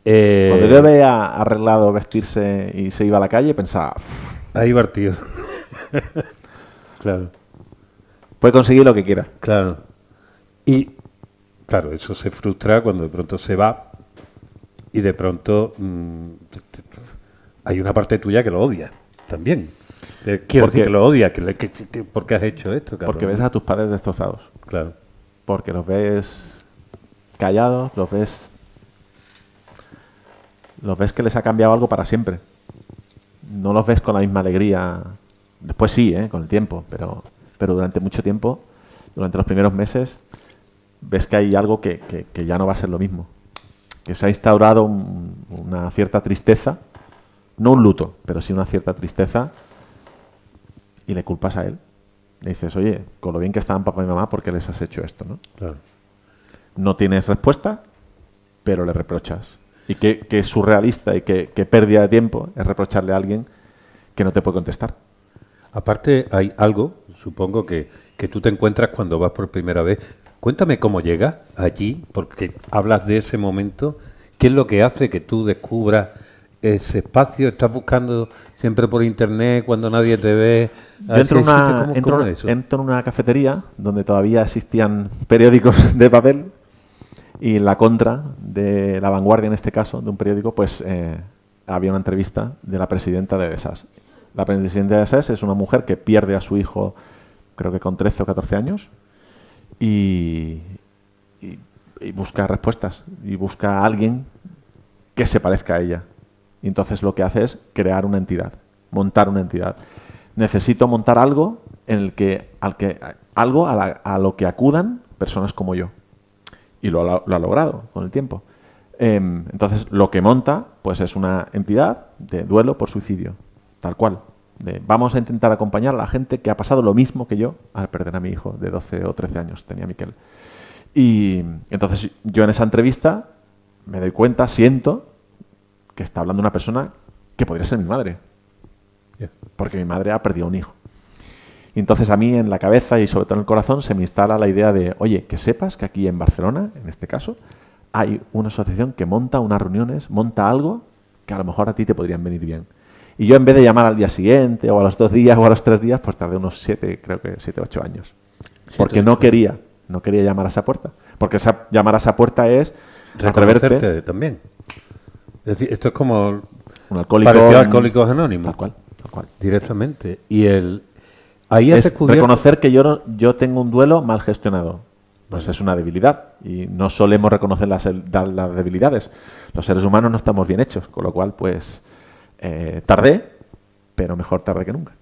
Cuando yo veía arreglado vestirse y se iba a la calle, pensaba... Ahí va el tío. Claro. Puede conseguir lo que quiera. Claro. Y, claro, eso se frustra cuando de pronto se va y de pronto hay una parte tuya que lo odia también. Quiero decir que lo odia, ¿por qué has hecho esto, cabrón? Porque ves a tus padres destrozados. Claro. Porque los ves callados, los ves que les ha cambiado algo para siempre. No los ves con la misma alegría. Después sí, con el tiempo, pero durante mucho tiempo, durante los primeros meses, ves que hay algo que ya no va a ser lo mismo. Que se ha instaurado una cierta tristeza, no un luto, pero sí una cierta tristeza, y le culpas a él. Le dices, oye, con lo bien que estaban papá y mamá, ¿por qué les has hecho esto? ¿No? Claro. No tienes respuesta, pero le reprochas. Y que es surrealista y que pérdida de tiempo es reprocharle a alguien que no te puede contestar. Aparte, hay algo, supongo, que tú te encuentras cuando vas por primera vez. Cuéntame cómo llegas allí, porque hablas de ese momento. ¿Qué es lo que hace que tú descubras ese espacio? ¿Estás buscando siempre por internet cuando nadie te ve? Entro en una cafetería donde todavía existían periódicos de papel. Y en la contra de La Vanguardia, en este caso, de un periódico, pues había una entrevista de la presidenta de DESAS. La presidenta de DESAS es una mujer que pierde a su hijo, creo que con 13 o 14 años, y busca respuestas, y busca a alguien que se parezca a ella. Y entonces lo que hace es crear una entidad, montar una entidad. Necesito montar algo en el que a lo que acudan personas como yo. Y lo ha logrado con el tiempo. Entonces, lo que monta pues es una entidad de duelo por suicidio, tal cual. Vamos a intentar acompañar a la gente que ha pasado lo mismo que yo al perder a mi hijo de 12 o 13 años, tenía Miquel. Y entonces yo en esa entrevista me doy cuenta, siento que está hablando una persona que podría ser mi madre. Porque mi madre ha perdido un hijo. Y entonces a mí en la cabeza y sobre todo en el corazón se me instala la idea de, oye, que sepas que aquí en Barcelona, en este caso, hay una asociación que monta unas reuniones, monta algo que a lo mejor a ti te podrían venir bien. Y yo en vez de llamar al día siguiente o a los 2 días o a los 3 días, pues tardé unos 7, creo que 7, 8 años. Porque no quería llamar a esa puerta. Porque llamar a esa puerta es reconocerte también. Es decir, esto es como un alcohólico, parecido a Alcohólicos Anónimos. Tal cual. Directamente. Y ahí has es descubierto... reconocer que yo tengo un duelo mal gestionado. Pues es una debilidad. Y no solemos reconocer las debilidades. Los seres humanos no estamos bien hechos. Con lo cual, pues, tardé, pero mejor tarde que nunca.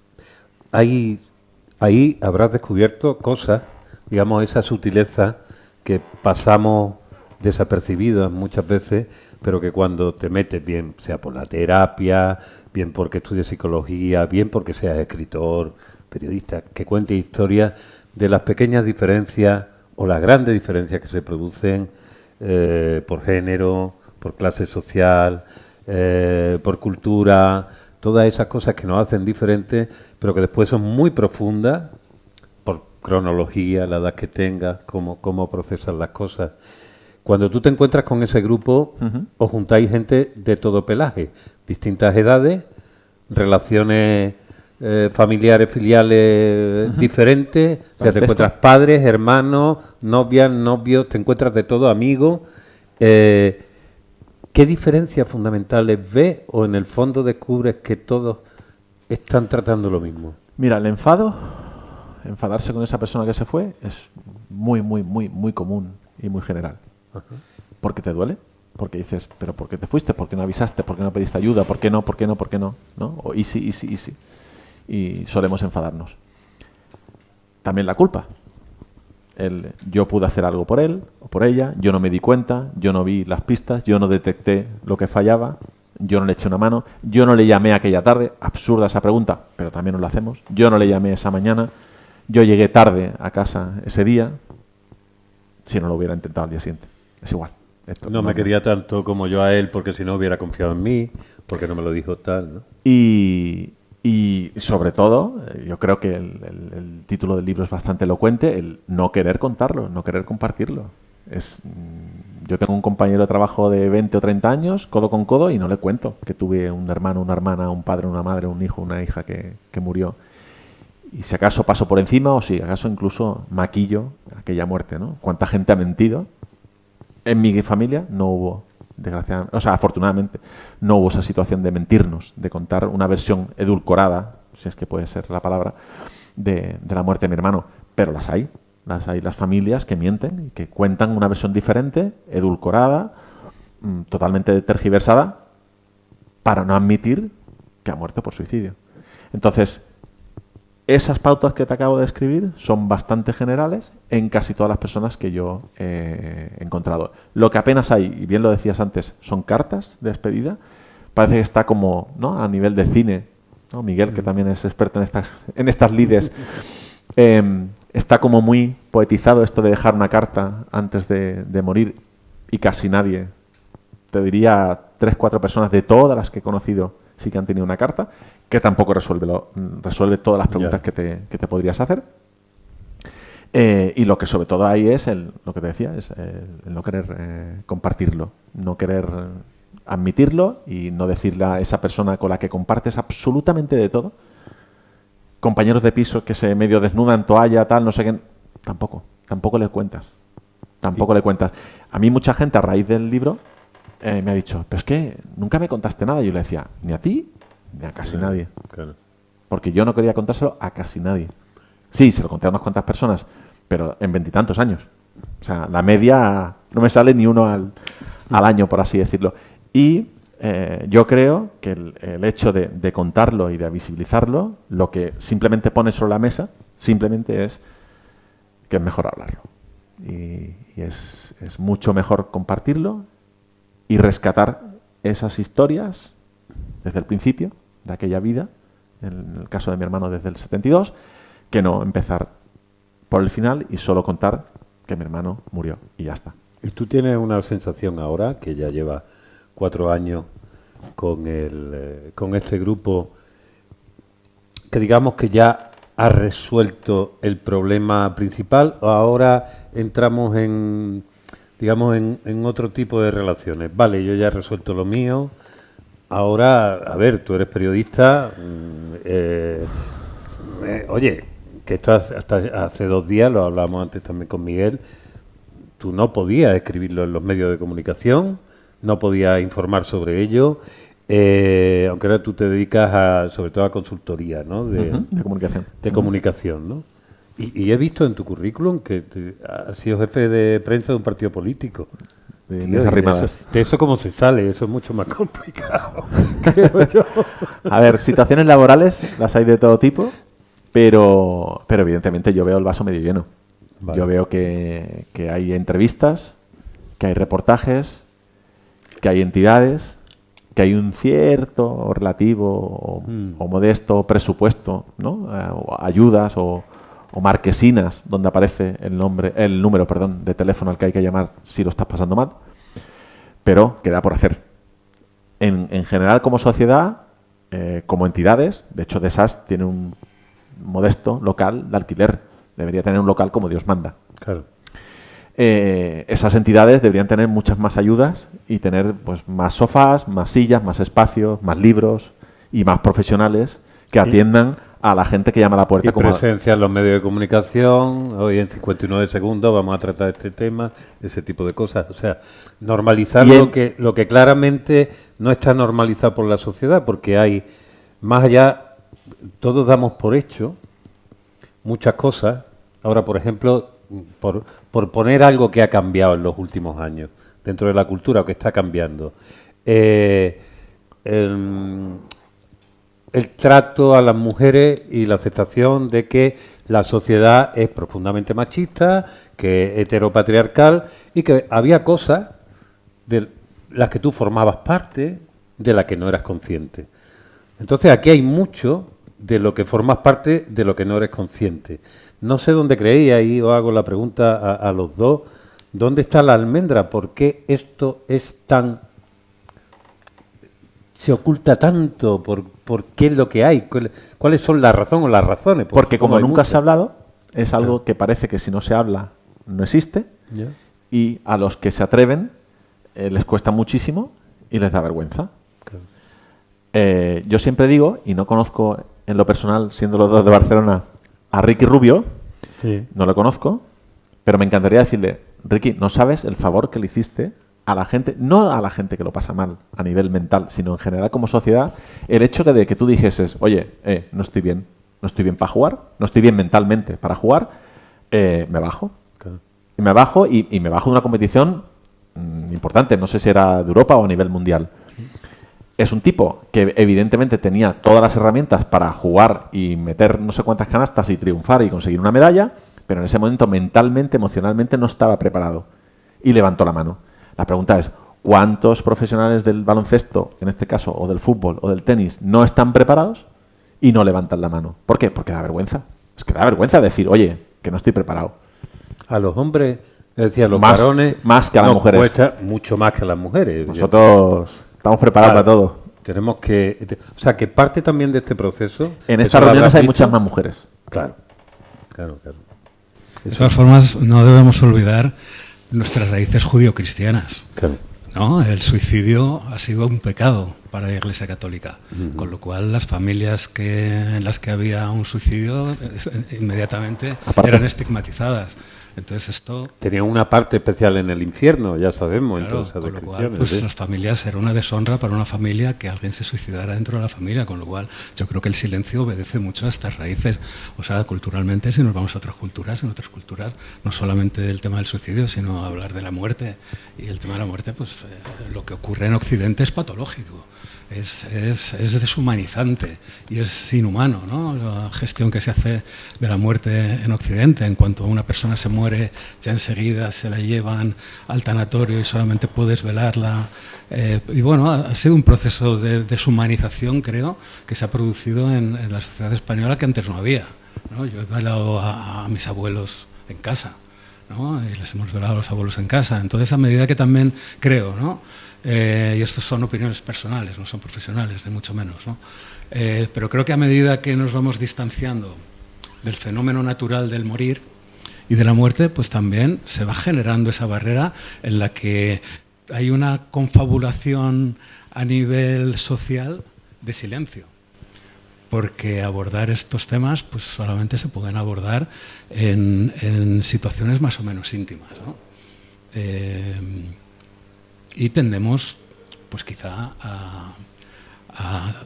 Ahí habrás descubierto cosas, digamos, esa sutileza que pasamos desapercibidas muchas veces, pero que cuando te metes, bien sea por la terapia, bien porque estudias psicología, bien porque seas escritor, periodista, que cuentes historias de las pequeñas diferencias o las grandes diferencias que se producen por género, por clase social, por cultura, todas esas cosas que nos hacen diferentes, pero que después son muy profundas, por cronología, la edad que tengas, cómo procesas las cosas. Cuando tú te encuentras con ese grupo, os juntáis gente de todo pelaje, distintas edades, relaciones familiares, filiales diferentes, o sea, te encuentras padres, hermanos, novias, novios, te encuentras de todo, amigos. ¿Qué diferencias fundamentales ves o en el fondo descubres que todos están tratando lo mismo? Mira, enfadarse con esa persona que se fue es muy, muy, muy, muy común y muy general. Ajá. ¿Por qué te duele? Porque dices, ¿pero por qué te fuiste? ¿Por qué no avisaste? ¿Por qué no pediste ayuda? ¿Por qué no? ¿Por qué no? ¿Por qué no? ¿No? O y sí. Y solemos enfadarnos. También la culpa. Yo pude hacer algo por él o por ella, yo no me di cuenta, yo no vi las pistas, yo no detecté lo que fallaba, yo no le eché una mano, yo no le llamé aquella tarde, absurda esa pregunta, pero también nos la hacemos, yo no le llamé esa mañana, yo llegué tarde a casa ese día, si no lo hubiera intentado al día siguiente, es igual. No me quería tanto como yo a él, porque si no hubiera confiado en mí, porque no me lo dijo tal, ¿no? Y sobre todo, yo creo que el título del libro es bastante elocuente, el no querer contarlo, no querer compartirlo. Yo tengo un compañero de trabajo de 20 o 30 años, codo con codo, y no le cuento que tuve un hermano, una hermana, un padre, una madre, un hijo, una hija que murió. Y si acaso paso por encima o si acaso incluso maquillo aquella muerte, ¿no? ¿Cuánta gente ha mentido? En mi familia no hubo, desgraciadamente, o sea, afortunadamente, no hubo esa situación de mentirnos, de contar una versión edulcorada, si es que puede ser la palabra, de la muerte de mi hermano. Pero las hay las familias que mienten y que cuentan una versión diferente, edulcorada, totalmente tergiversada, para no admitir que ha muerto por suicidio. Entonces, esas pautas que te acabo de describir son bastante generales en casi todas las personas que yo he encontrado. Lo que apenas hay, y bien lo decías antes, son cartas de despedida. Parece que está como, ¿no?, a nivel de cine, ¿no? Miguel, que también es experto en estas lides, está como muy poetizado esto de dejar una carta antes de morir, y casi nadie, te diría 3, 4 personas de todas las que he conocido, sí que han tenido una carta, que tampoco resuelve todas las preguntas que te podrías hacer. Y lo que sobre todo hay es lo que te decía, es el no querer compartirlo, no querer admitirlo y no decirle a esa persona con la que compartes absolutamente de todo. Compañeros de piso que se medio desnudan, toalla, tal, no sé qué, tampoco le cuentas. Tampoco le cuentas. A mí mucha gente a raíz del libro me ha dicho, pero es que nunca me contaste nada. Y yo le decía, ni a ti, ni a casi nadie. Claro. Porque yo no quería contárselo a casi nadie. Sí, se lo conté a unas cuantas personas, pero en 20 y tantos años. O sea, la media no me sale ni uno al año, por así decirlo. Y yo creo que el hecho de contarlo y de visibilizarlo, lo que simplemente pone sobre la mesa, simplemente es que es mejor hablarlo. Y es mucho mejor compartirlo y rescatar esas historias desde el principio de aquella vida, en el caso de mi hermano desde el 72, que no empezar por el final y solo contar que mi hermano murió y ya está. ¿Y tú tienes una sensación ahora, que ya lleva 4 años con este grupo, que digamos que ya ha resuelto el problema principal, o ahora entramos en otro tipo de relaciones? Vale, yo ya he resuelto lo mío, ahora, a ver, tú eres periodista, oye, que esto hasta hace 2 días, lo hablábamos antes también con Miguel, tú no podías escribirlo en los medios de comunicación, no podías informar sobre ello, aunque ahora tú te dedicas sobre todo a consultoría, ¿no? De comunicación. De comunicación, ¿no? Y he visto en tu currículum que has sido jefe de prensa de un partido político. De esas rimadas. De eso cómo se sale, eso es mucho más complicado, creo yo. A ver, situaciones laborales las hay de todo tipo, pero evidentemente yo veo el vaso medio lleno. Vale. Yo veo que hay entrevistas, que hay reportajes, que hay entidades, que hay un cierto relativo o modesto presupuesto, ¿no? O ayudas o marquesinas donde aparece el número de teléfono al que hay que llamar si lo estás pasando mal, pero queda por hacer. En general, como sociedad, como entidades, de hecho DESAS tiene un modesto local de alquiler, debería tener un local como Dios manda. Claro. Esas entidades deberían tener muchas más ayudas y tener pues más sofás, más sillas, más espacios, más libros y más profesionales que atiendan a la gente que llama a la puerta. Y presencia en los medios de comunicación. Hoy en 59 segundos vamos a tratar este tema, ese tipo de cosas. O sea, normalizar lo que claramente no está normalizado por la sociedad, porque hay, más allá, todos damos por hecho muchas cosas. Ahora, por ejemplo, por poner algo que ha cambiado en los últimos años dentro de la cultura o que está cambiando. El trato a las mujeres y la aceptación de que la sociedad es profundamente machista, que es heteropatriarcal y que había cosas de las que tú formabas parte de las que no eras consciente. Entonces aquí hay mucho de lo que formas parte de lo que no eres consciente. No sé dónde creéis, ahí os hago la pregunta a los dos, ¿dónde está la almendra? ¿Por qué esto es tan... se oculta tanto? ¿Por qué es lo que hay? ¿Cuáles son la razón o las razones? Porque como nunca se ha hablado, es algo que parece que si no se habla no existe, y a los que se atreven les cuesta muchísimo y les da vergüenza. Claro. Yo siempre digo, y no conozco en lo personal, siendo los dos de Barcelona, a Ricky Rubio, no lo conozco, pero me encantaría decirle, Ricky, no sabes el favor que le hiciste a la gente, no a la gente que lo pasa mal a nivel mental, sino en general como sociedad, el hecho de que tú dijeses, oye, no estoy bien para jugar, no estoy bien mentalmente para jugar, me bajo. Claro. Y me bajo y me bajo de una competición importante, no sé si era de Europa o a nivel mundial. Es un tipo que evidentemente tenía todas las herramientas para jugar y meter no sé cuántas canastas y triunfar y conseguir una medalla, pero en ese momento mentalmente, emocionalmente no estaba preparado y levantó la mano. La pregunta es, ¿cuántos profesionales del baloncesto, en este caso, o del fútbol o del tenis, no están preparados y no levantan la mano? ¿Por qué? Porque da vergüenza. Es que da vergüenza decir, oye, que no estoy preparado. A los hombres, es decir, a los varones... Más que a las mujeres. Cuesta mucho más que a las mujeres. Nosotros estamos preparados para todo. Tenemos que... O sea, que parte también de este proceso... En estas reuniones hay muchas más mujeres. Claro. De todas formas, no debemos olvidar nuestras raíces judio-cristianas. Claro. ¿No? El suicidio ha sido un pecado para la Iglesia Católica, con lo cual las familias en las que había un suicidio inmediatamente eran estigmatizadas. Entonces esto... Tenía una parte especial en el infierno, ya sabemos. Claro, entonces, con lo cual, pues las familias, era una deshonra para una familia que alguien se suicidara dentro de la familia, con lo cual yo creo que el silencio obedece mucho a estas raíces. O sea, culturalmente, si nos vamos a otras culturas, en otras culturas, no solamente el tema del suicidio, sino hablar de la muerte. Y el tema de la muerte, pues lo que ocurre en Occidente es patológico. Es deshumanizante y es inhumano, ¿no? La gestión que se hace de la muerte en Occidente. En cuanto una persona se muere, ya enseguida se la llevan al tanatorio y solamente puedes velarla. Y bueno, ha sido un proceso de deshumanización, creo, que se ha producido en la sociedad española que antes no había, ¿no? Yo he velado a mis abuelos en casa, ¿no? Y les hemos velado a los abuelos en casa. Entonces, a medida que también creo, ¿no? Y estas son opiniones personales, no son profesionales, ni mucho menos, ¿no? Pero creo que a medida que nos vamos distanciando del fenómeno natural del morir y de la muerte, pues también se va generando esa barrera en la que hay una confabulación a nivel social de silencio. Porque abordar estos temas pues solamente se pueden abordar en situaciones más o menos íntimas, ¿no? Y tendemos pues quizá a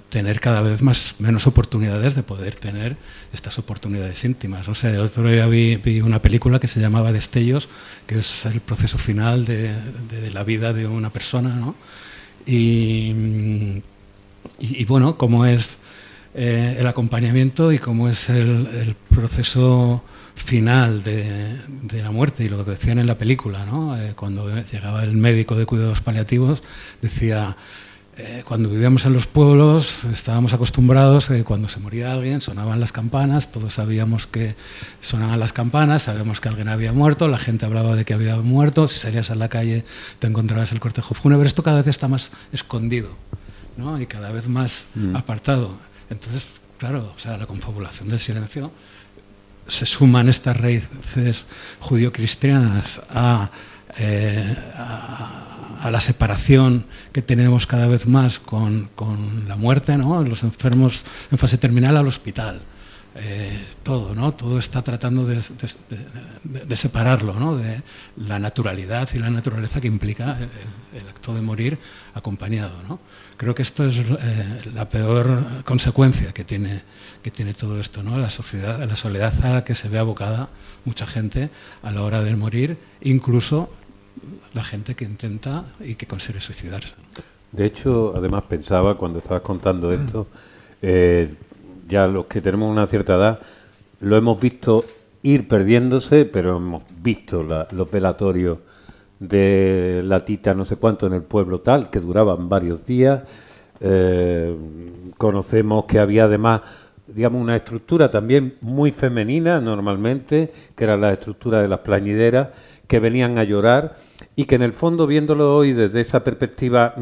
tener cada vez menos oportunidades de poder tener estas oportunidades íntimas. O sea, el otro día vi una película que se llamaba Destellos, que es el proceso final de la vida de una persona, ¿no? Y bueno, cómo es el acompañamiento y cómo es el proceso final de la muerte, y lo que decían en la película, ¿no? Cuando llegaba el médico de cuidados paliativos, decía, cuando vivíamos en los pueblos estábamos acostumbrados a que cuando se moría alguien sonaban las campanas, todos sabíamos que sonaban las campanas, sabíamos que alguien había muerto, la gente hablaba de que había muerto, si salías a la calle te encontrabas el cortejo fúnebre. Esto cada vez está más escondido, ¿no? Y cada vez más apartado. Entonces, claro, o sea, la confabulación del silencio, se suman estas raíces judio-cristianas a la separación que tenemos cada vez más con la muerte, ¿no? Los enfermos en fase terminal al hospital. Todo, ¿no? Todo está tratando de separarlo, ¿no? De la naturalidad y la naturaleza que implica el acto de morir acompañado, ¿no? Creo que esto es la peor consecuencia que tiene todo esto, ¿no? La sociedad, la soledad a la que se ve abocada mucha gente a la hora de morir, incluso la gente que intenta y que consigue suicidarse. De hecho, además pensaba cuando estabas contando esto, ya los que tenemos una cierta edad lo hemos visto ir perdiéndose, pero hemos visto los velatorios de la tita no sé cuánto en el pueblo tal, que duraban varios días. Conocemos que había además, digamos, una estructura también muy femenina normalmente, que era la estructura de las plañideras, que venían a llorar y que en el fondo, viéndolo hoy desde esa perspectiva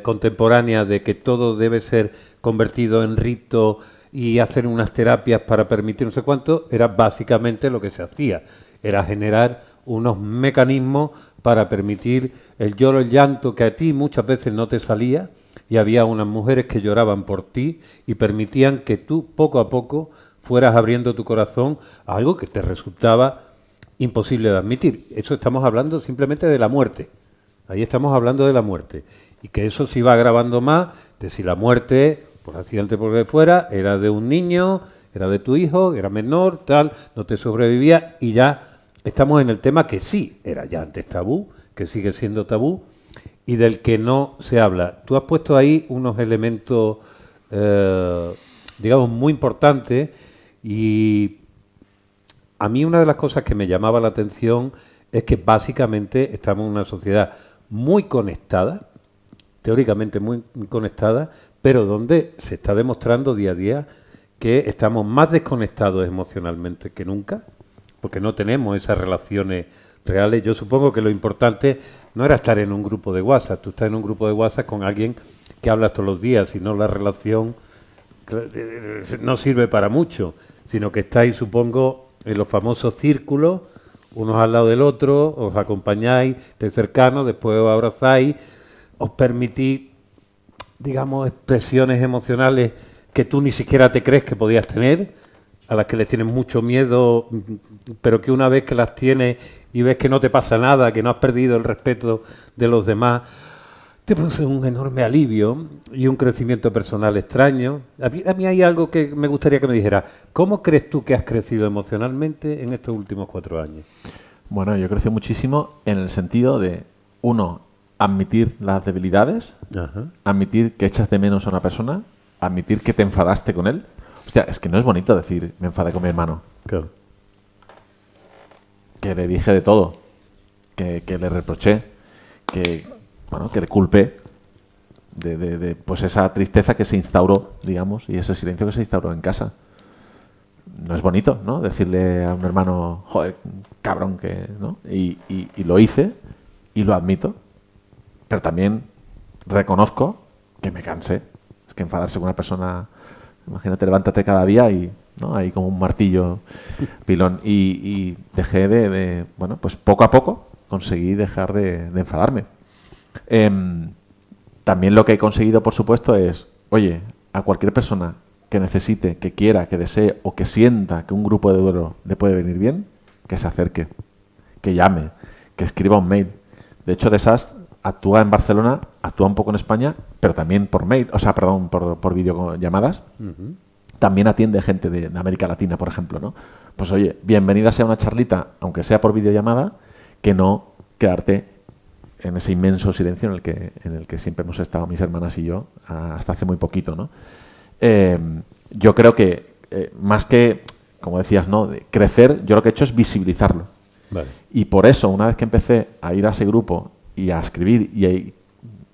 contemporánea de que todo debe ser convertido en rito y hacer unas terapias para permitir no sé cuánto, era básicamente lo que se hacía, era generar unos mecanismos para permitir el lloro, el llanto que a ti muchas veces no te salía, y había unas mujeres que lloraban por ti y permitían que tú poco a poco fueras abriendo tu corazón a algo que te resultaba imposible de admitir. Eso estamos hablando simplemente de la muerte. Ahí estamos hablando de la muerte. Y que eso se iba agravando más de si la muerte, por accidente por lo que fuera, era de un niño, era de tu hijo, era menor, tal, no te sobrevivía, y ya estamos en el tema que sí era ya antes tabú, que sigue siendo tabú, y del que no se habla. Tú has puesto ahí unos elementos, digamos, muy importantes, y a mí una de las cosas que me llamaba la atención es que básicamente estamos en una sociedad muy conectada, teóricamente muy conectada, pero donde se está demostrando día a día que estamos más desconectados emocionalmente que nunca, porque no tenemos esas relaciones reales. Yo supongo que lo importante no era estar en un grupo de WhatsApp. Tú estás en un grupo de WhatsApp con alguien que hablas todos los días, sino la relación no sirve para mucho, sino que estáis, supongo, en los famosos círculos, unos al lado del otro, os acompañáis de cercano, después os abrazáis, os permitís, digamos, expresiones emocionales que tú ni siquiera te crees que podías tener, a las que les tienes mucho miedo, pero que una vez que las tienes y ves que no te pasa nada, que no has perdido el respeto de los demás, te produce un enorme alivio y un crecimiento personal extraño. A mí hay algo que me gustaría que me dijera. ¿Cómo crees tú que has crecido emocionalmente en estos últimos 4 años? Bueno, yo he crecido muchísimo en el sentido de, uno, admitir las debilidades, admitir que echas de menos a una persona, admitir que te enfadaste con él. Hostia, es que no es bonito decir, me enfadé con mi hermano. Claro. Que le dije de todo, que le reproché, que le culpé de pues esa tristeza que se instauró, digamos, y ese silencio que se instauró en casa. No es bonito, ¿no? Decirle a un hermano, joder, cabrón, que, ¿no? Y lo hice y lo admito, pero también reconozco que me cansé. Es que enfadarse con una persona, imagínate, levántate cada día y, ¿no? Ahí como un martillo pilón. Y dejé de pues poco a poco conseguí dejar de enfadarme. También lo que he conseguido, por supuesto, es, oye, a cualquier persona que necesite, que quiera, que desee o que sienta que un grupo de duelo le puede venir bien, que se acerque, que llame, que escriba un mail. De hecho, Desast actúa en Barcelona, actúa un poco en España, pero también por mail, o sea, perdón, por videollamadas. Uh-huh. También atiende gente de América Latina, por ejemplo, ¿no? Pues oye, bienvenida sea una charlita, aunque sea por videollamada, que no quedarte en ese inmenso silencio en el que siempre hemos estado mis hermanas y yo hasta hace muy poquito, ¿no? Yo creo que más que, como decías, ¿no?, de crecer, yo lo que he hecho es visibilizarlo. Vale. Y por eso, una vez que empecé a ir a ese grupo y a escribir, y ahí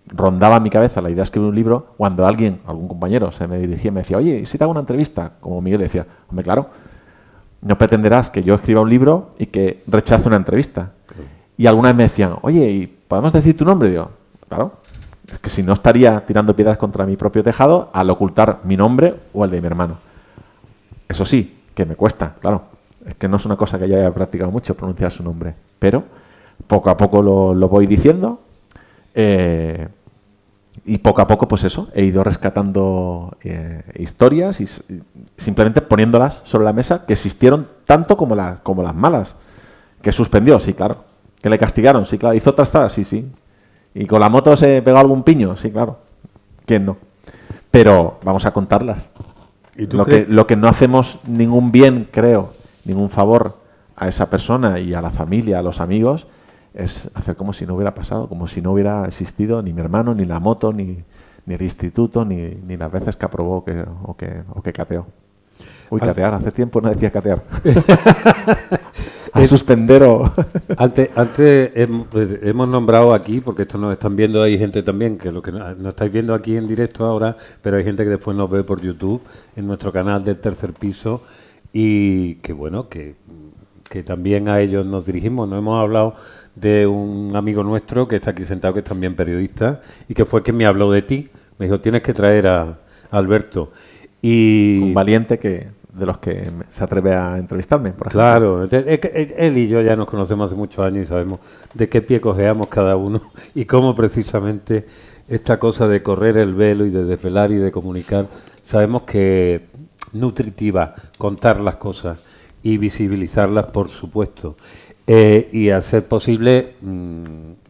rondaba en mi cabeza la idea de escribir un libro, cuando algún compañero se me dirigía y me decía, oye, ¿y si te hago una entrevista? Como Miguel decía, hombre, claro, no pretenderás que yo escriba un libro y que rechace una entrevista. Claro. Y alguna vez me decían, oye, ¿y podemos decir tu nombre? Y digo, claro, es que si no estaría tirando piedras contra mi propio tejado al ocultar mi nombre o el de mi hermano. Eso sí, que me cuesta, claro. Es que no es una cosa que yo haya practicado mucho pronunciar su nombre. Pero poco a poco lo voy diciendo. Y poco a poco, pues eso, he ido rescatando historias y simplemente poniéndolas sobre la mesa, que existieron tanto como las malas. Que suspendió, sí, claro. Que le castigaron, sí, claro. Hizo trastada, sí. Y con la moto se pegó algún piño, sí, claro. ¿Quién no? Pero vamos a contarlas. ¿Y tú lo que no hacemos ningún bien, creo, ningún favor a esa persona y a la familia, a los amigos, es hacer como si no hubiera pasado, como si no hubiera existido ni mi hermano, ni la moto, ni el instituto, ni las veces que aprobó o que cateó. Uy, catear, hace tiempo no decía catear. A suspender o... Antes hemos nombrado aquí, porque esto nos están viendo, hay gente también, que lo que nos estáis viendo aquí en directo ahora, pero hay gente que después nos ve por YouTube, en nuestro canal del Tercer Piso, y que bueno, que también a ellos nos dirigimos. Nos hemos hablado de un amigo nuestro que está aquí sentado, que es también periodista, y que fue quien me habló de ti. Me dijo, tienes que traer a Alberto. Y un valiente de los que se atreve a entrevistarme, por ejemplo. Claro, él y yo ya nos conocemos hace muchos años y sabemos de qué pie cojeamos cada uno y cómo precisamente esta cosa de correr el velo y de desvelar y de comunicar, sabemos que es nutritiva contar las cosas y visibilizarlas, por supuesto, y a ser posible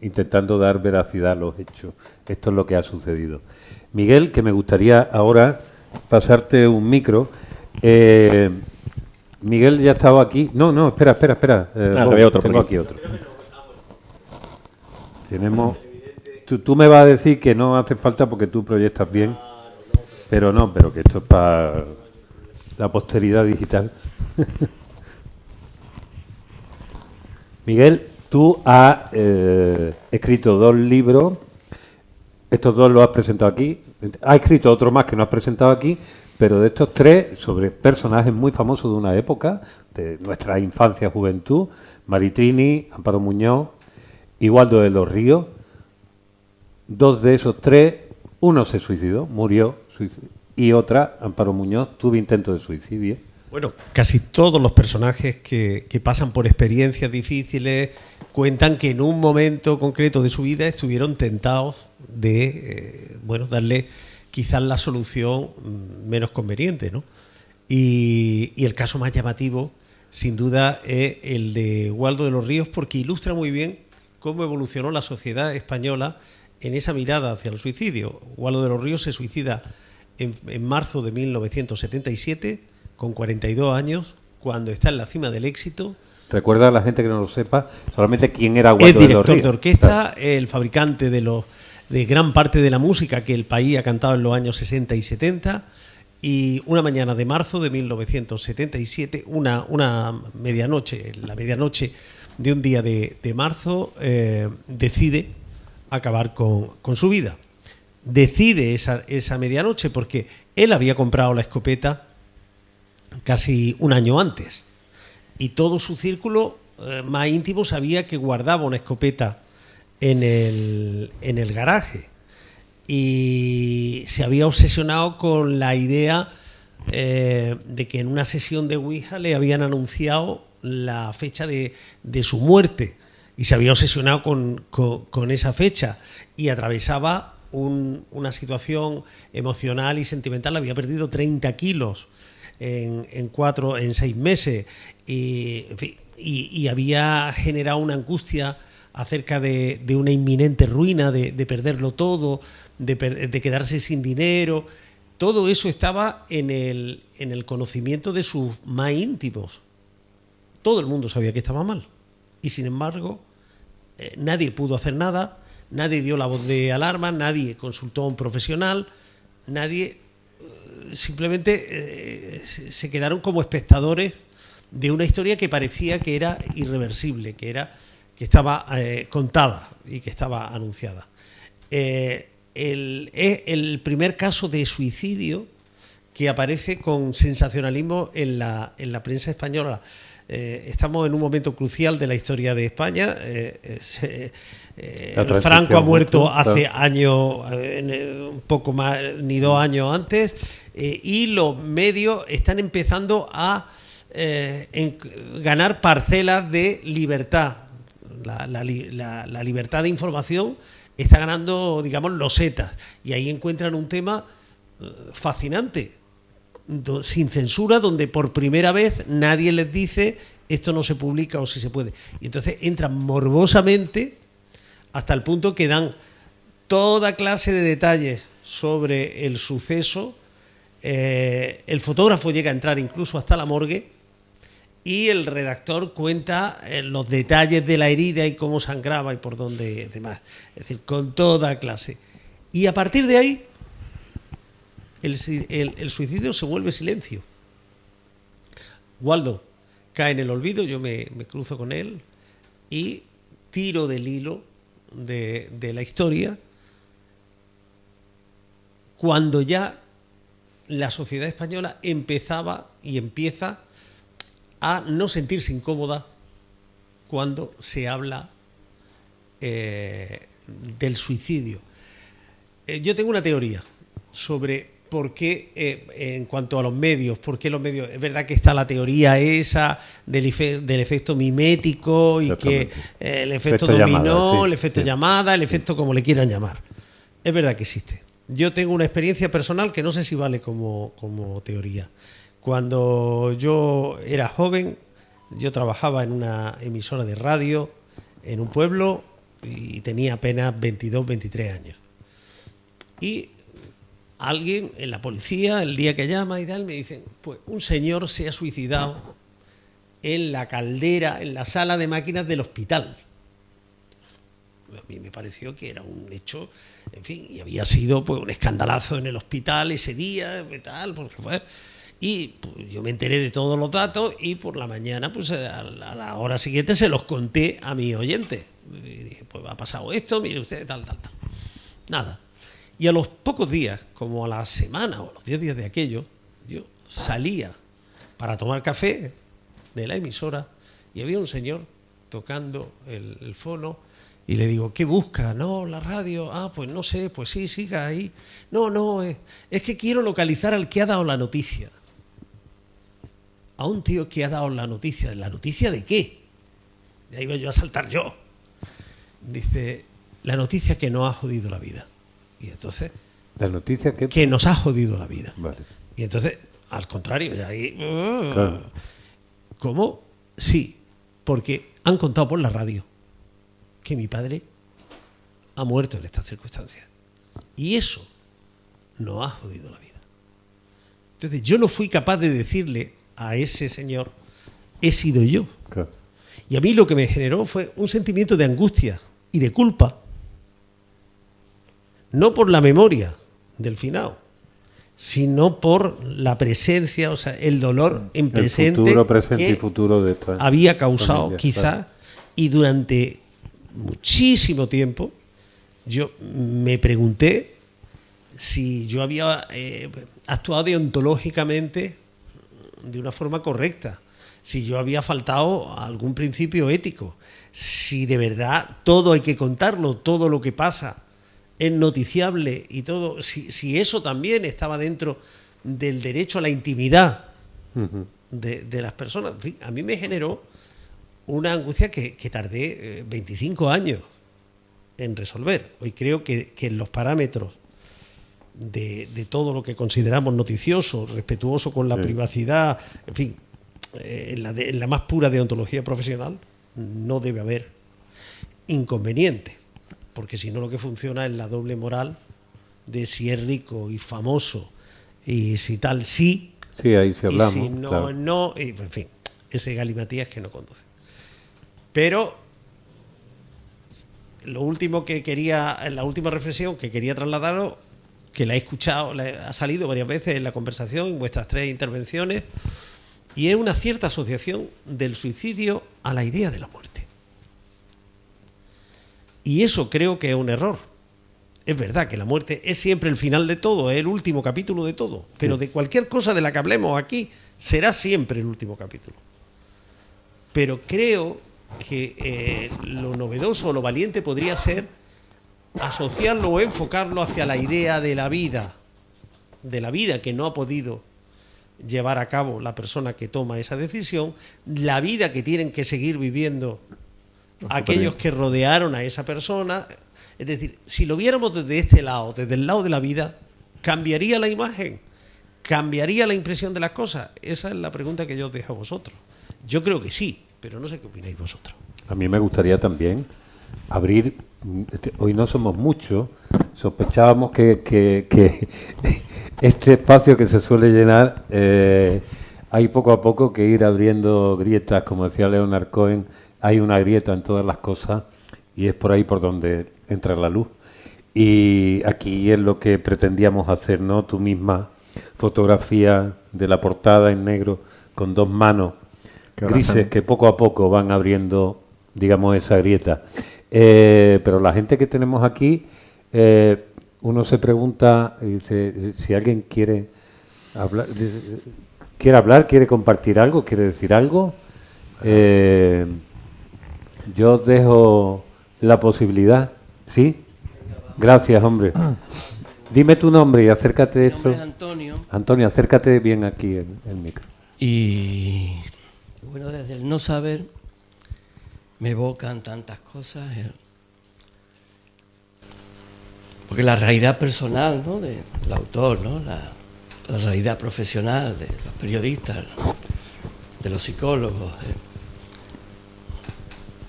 intentando dar veracidad a los hechos. Esto es lo que ha sucedido. Miguel, que me gustaría ahora pasarte un micro. Miguel ya estaba aquí. No, espera. Tengo aquí otro. Tenemos. Tú me vas a decir que no hace falta porque tú proyectas bien, pero que esto es para la posteridad digital. Miguel, tú has escrito 2 libros. Estos 2 los has presentado aquí. Has escrito otro más que no has presentado aquí, pero de estos 3 sobre personajes muy famosos de una época, de nuestra infancia, juventud, Maritrini, Amparo Muñoz y Waldo de los Ríos. 2 de esos 3, uno se suicidó, murió, y otra, Amparo Muñoz, tuvo intento de suicidio. Bueno, casi todos los personajes que pasan por experiencias difíciles cuentan que en un momento concreto de su vida estuvieron tentados de darle quizás la solución menos conveniente, ¿no? Y el caso más llamativo, sin duda, es el de Waldo de los Ríos, porque ilustra muy bien cómo evolucionó la sociedad española en esa mirada hacia el suicidio. Waldo de los Ríos se suicida en marzo de 1977, con 42 años, cuando está en la cima del éxito. Recuerda a la gente que no lo sepa solamente quién era Waldo de los Ríos. Es director de orquesta, el fabricante de gran parte de la música que el país ha cantado en los años 60 y 70, y una mañana de marzo de 1977, una medianoche, la medianoche de un día de marzo, decide acabar con su vida. Decide esa medianoche porque él había comprado la escopeta casi un año antes, y todo su círculo más íntimo sabía que guardaba una escopeta en el garaje, y se había obsesionado con la idea de que en una sesión de Ouija le habían anunciado la fecha de su muerte, y se había obsesionado con esa fecha, y atravesaba una situación emocional y sentimental, había perdido 30 kilos en 6 meses y, en fin, y había generado una angustia acerca de una inminente ruina, de perderlo todo, de quedarse sin dinero. Todo eso estaba en el conocimiento de sus más íntimos. Todo el mundo sabía que estaba mal. Y sin embargo, nadie pudo hacer nada, nadie dio la voz de alarma, nadie consultó a un profesional, nadie... simplemente se quedaron como espectadores de una historia que parecía que era irreversible, que estaba contada y que estaba anunciada. El primer caso de suicidio que aparece con sensacionalismo en la prensa española. Estamos en un momento crucial de la historia de España. Franco ha muerto hace años, un poco más, ni 2 años antes, y los medios están empezando a ganar parcelas de libertad. La libertad de información está ganando, digamos, losetas, y ahí encuentran un tema fascinante, sin censura, donde por primera vez nadie les dice esto no se publica o si se puede. Y entonces entran morbosamente hasta el punto que dan toda clase de detalles sobre el suceso. El fotógrafo llega a entrar incluso hasta la morgue y el redactor cuenta los detalles de la herida y cómo sangraba y por dónde demás. Es decir, con toda clase. Y a partir de ahí el suicidio se vuelve silencio. Waldo cae en el olvido, yo me cruzo con él y tiro del hilo de la historia cuando ya la sociedad española empezaba y empieza a no sentirse incómoda cuando se habla del suicidio. Yo tengo una teoría sobre por qué, en cuanto a los medios, por qué los medios... Es verdad que está la teoría esa del efecto mimético y que el efecto dominó, llamada, sí, el efecto llamada, el efecto como le quieran llamar. Es verdad que existe. Yo tengo una experiencia personal que no sé si vale como teoría. Cuando yo era joven, yo trabajaba en una emisora de radio en un pueblo y tenía apenas 22, 23 años. Y alguien en la policía, el día que llama y tal, me dicen, pues un señor se ha suicidado en la caldera, en la sala de máquinas del hospital. A mí me pareció que era un hecho, en fin, y había sido pues un escandalazo en el hospital ese día, tal, porque fue... Y pues, yo me enteré de todos los datos y por la mañana, pues a la hora siguiente se los conté a mis oyentes. Y dije, pues ha pasado esto, mire usted, tal. Nada. Y a los pocos días, como a la semana o a los 10 días de aquello, yo salía para tomar café de la emisora y había un señor tocando el fono y le digo, ¿qué busca? No, la radio. Ah, pues no sé, pues sí, siga ahí. No, es que quiero localizar al que ha dado la noticia. A un tío que ha dado la noticia. ¿La noticia de qué? Ya iba yo a saltar yo. Dice, la noticia que nos ha jodido la vida. Y entonces... ¿La noticia que...? Que nos ha jodido la vida. Vale. Y entonces, al contrario, ya ahí... Claro. ¿Cómo? Sí, porque han contado por la radio que mi padre ha muerto en estas circunstancias. Y eso nos ha jodido la vida. Entonces, yo no fui capaz de decirle a ese señor, he sido yo. Claro. Y a mí lo que me generó fue un sentimiento de angustia y de culpa. No por la memoria del finado, sino por la presencia, o sea, el dolor en presente. El futuro, presente que y futuro de esta había causado, familia, quizá, claro. Y durante muchísimo tiempo yo me pregunté si yo había actuado deontológicamente de una forma correcta, si yo había faltado a algún principio ético, si de verdad todo hay que contarlo, todo lo que pasa es noticiable y todo, si eso también estaba dentro del derecho a la intimidad de las personas. En fin, a mí me generó una angustia que tardé 25 años en resolver. Hoy creo que en los parámetros de todo lo que consideramos noticioso, respetuoso con la privacidad, en fin, en la más pura deontología profesional, no debe haber inconveniente, porque si no lo que funciona es la doble moral de si es rico y famoso y si tal sí, ahí sí hablamos, y si no, claro. no, y, en fin, ese galimatías que no conduce. Pero lo último que quería, la última reflexión que quería trasladaros, que la he escuchado, ha salido varias veces en la conversación, en vuestras 3 intervenciones, y es una cierta asociación del suicidio a la idea de la muerte. Y eso creo que es un error. Es verdad que la muerte es siempre el final de todo, es el último capítulo de todo, pero de cualquier cosa de la que hablemos aquí será siempre el último capítulo. Pero creo que lo novedoso o lo valiente podría ser asociarlo o enfocarlo hacia la idea de la vida que no ha podido llevar a cabo la persona que toma esa decisión, la vida que tienen que seguir viviendo aquellos que rodearon a esa persona. Es decir, si lo viéramos desde este lado, desde el lado de la vida, ¿cambiaría la imagen? ¿Cambiaría la impresión de las cosas? Esa es la pregunta que yo os dejo a vosotros. Yo creo que sí, pero no sé qué opináis vosotros. A mí me gustaría también abrir, hoy no somos muchos, sospechábamos que este espacio que se suele llenar, hay poco a poco que ir abriendo grietas, como decía Leonard Cohen, hay una grieta en todas las cosas y es por ahí por donde entra la luz. Y aquí es lo que pretendíamos hacer, ¿no? Tu misma fotografía de la portada en negro con 2 manos grises que poco a poco van abriendo, digamos, esa grieta. Pero la gente que tenemos aquí, uno se pregunta, dice, si alguien quiere hablar, quiere compartir algo, quiere decir algo, yo os dejo la posibilidad. ¿Sí? Gracias, hombre. Dime tu nombre y acércate de esto. Mi nombre es Antonio. Antonio, acércate bien aquí el micro. Y bueno, desde el no saber me evocan tantas cosas. Porque la realidad personal, ¿no?, del autor, ¿no?, la realidad profesional de los periodistas, de los psicólogos,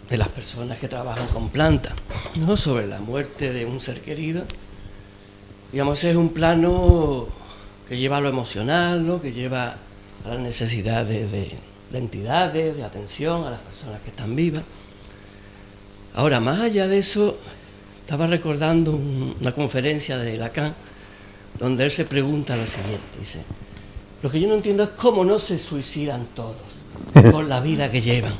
de las personas que trabajan con plantas, ¿no?, sobre la muerte de un ser querido. Digamos, es un plano que lleva a lo emocional, ¿no?, que lleva a las necesidades de entidades, de atención a las personas que están vivas. Ahora, más allá de eso, estaba recordando una conferencia de Lacan, donde él se pregunta lo siguiente, dice, lo que yo no entiendo es cómo no se suicidan todos con la vida que llevan.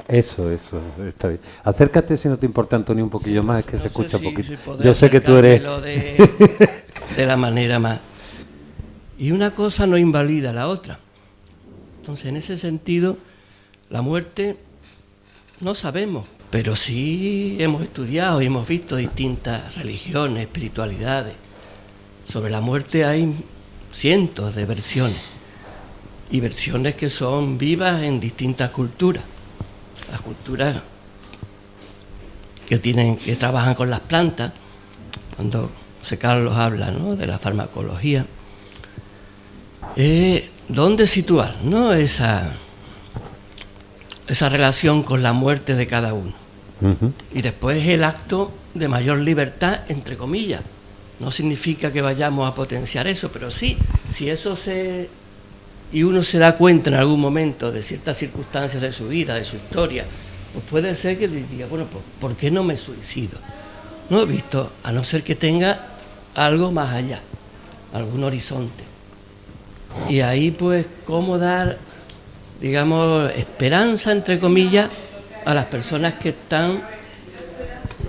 Eso, está bien. Acércate, si no te importa, Antonio, un poquillo más, es que no se escucha si, poquito. Si yo sé que tú eres... de la manera más... Y una cosa no invalida la otra. Entonces, en ese sentido, la muerte no sabemos, pero sí hemos estudiado y hemos visto distintas religiones, espiritualidades. Sobre la muerte hay cientos de versiones, y versiones que son vivas en distintas culturas. Las culturas que trabajan con las plantas, cuando José Carlos habla, ¿no?, de la farmacología, ¿dónde situar, ¿no?, esa relación con la muerte de cada uno? Uh-huh. Y después el acto de mayor libertad, entre comillas. No significa que vayamos a potenciar eso, pero sí, si eso y uno se da cuenta en algún momento de ciertas circunstancias de su vida, de su historia, pues puede ser que diga, bueno, pues, ¿por qué no me suicido? No he visto, a no ser que tenga algo más allá, algún horizonte. Y ahí, pues, cómo dar, digamos, esperanza, entre comillas, a las personas que están,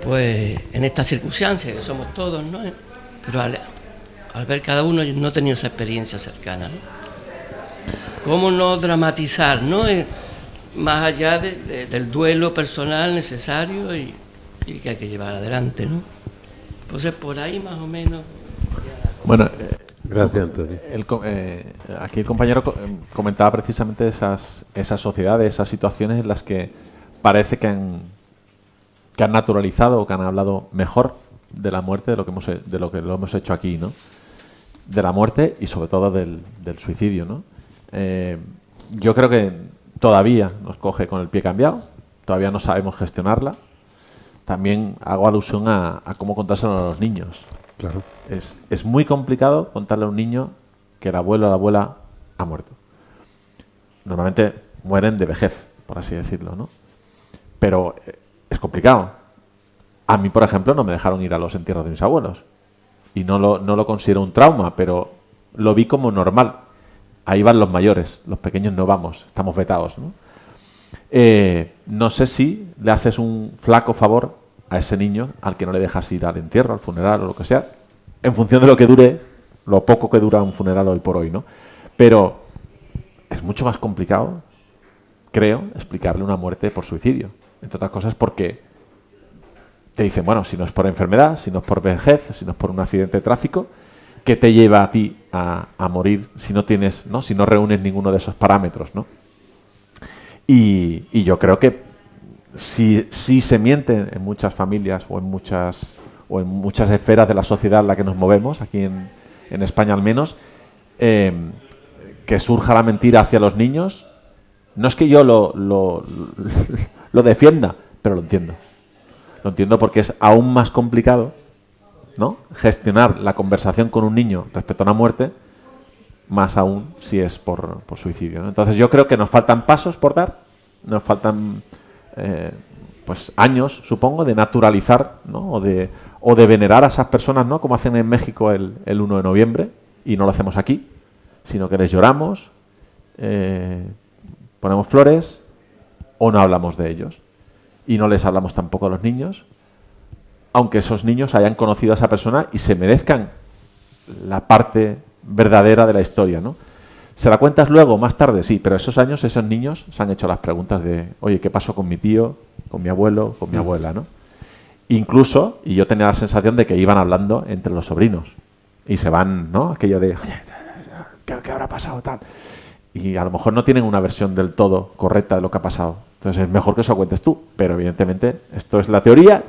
pues, en estas circunstancias, que somos todos, ¿no? Pero al ver cada uno, yo no he tenido esa experiencia cercana, ¿no? ¿Cómo no dramatizar, ¿no?, más allá del duelo personal necesario y que hay que llevar adelante, ¿no? Entonces, por ahí más o menos... Bueno, gracias, Antonio. Aquí el compañero comentaba precisamente esas sociedades, esas situaciones en las que parece que que han naturalizado o que han hablado mejor de la muerte de lo que lo hemos hecho aquí, ¿no? De la muerte y sobre todo del suicidio, ¿no? Yo creo que todavía nos coge con el pie cambiado, todavía no sabemos gestionarla. También hago alusión a cómo contárselo a los niños. Claro. Es muy complicado contarle a un niño que el abuelo o la abuela ha muerto. Normalmente mueren de vejez, por así decirlo, ¿no? Pero es complicado. A mí, por ejemplo, no me dejaron ir a los entierros de mis abuelos. Y no lo considero un trauma, pero lo vi como normal. Ahí van los mayores, los pequeños no vamos, estamos vetados, ¿no? No sé si le haces un flaco favor a ese niño al que no le dejas ir al entierro, al funeral o lo que sea, en función de lo que dure, lo poco que dura un funeral hoy por hoy, ¿no? Pero es mucho más complicado, creo, explicarle una muerte por suicidio. Entre otras cosas porque te dicen, bueno, si no es por enfermedad, si no es por vejez, si no es por un accidente de tráfico, ¿qué te lleva a ti a morir si no tienes, ¿no? Si no reúnes ninguno de esos parámetros, ¿no? Y yo creo que si se miente en muchas familias o en muchas esferas de la sociedad en la que nos movemos, aquí en España al menos, que surja la mentira hacia los niños, no es que yo lo defienda, pero lo entiendo. Lo entiendo porque es aún más complicado, ¿no?, gestionar la conversación con un niño respecto a una muerte, más aún si es por suicidio, ¿no? Entonces yo creo que nos faltan pasos por dar, nos faltan pues años, supongo, de naturalizar, ¿no?, o de venerar a esas personas, ¿no?, como hacen en México el 1 de noviembre, y no lo hacemos aquí, sino que les lloramos, ponemos flores o no hablamos de ellos. Y no les hablamos tampoco a los niños, aunque esos niños hayan conocido a esa persona y se merezcan la parte verdadera de la historia, ¿no? ¿Se la cuentas luego, más tarde? Sí, pero esos años, esos niños se han hecho las preguntas de, oye, ¿qué pasó con mi tío, con mi abuelo, con mi abuela, ¿no? Incluso, y yo tenía la sensación de que iban hablando entre los sobrinos. Y se van, ¿no? Aquello de, oye, ¿qué habrá pasado, tal? Y a lo mejor no tienen una versión del todo correcta de lo que ha pasado. Entonces es mejor que eso lo cuentes tú. Pero evidentemente esto es la teoría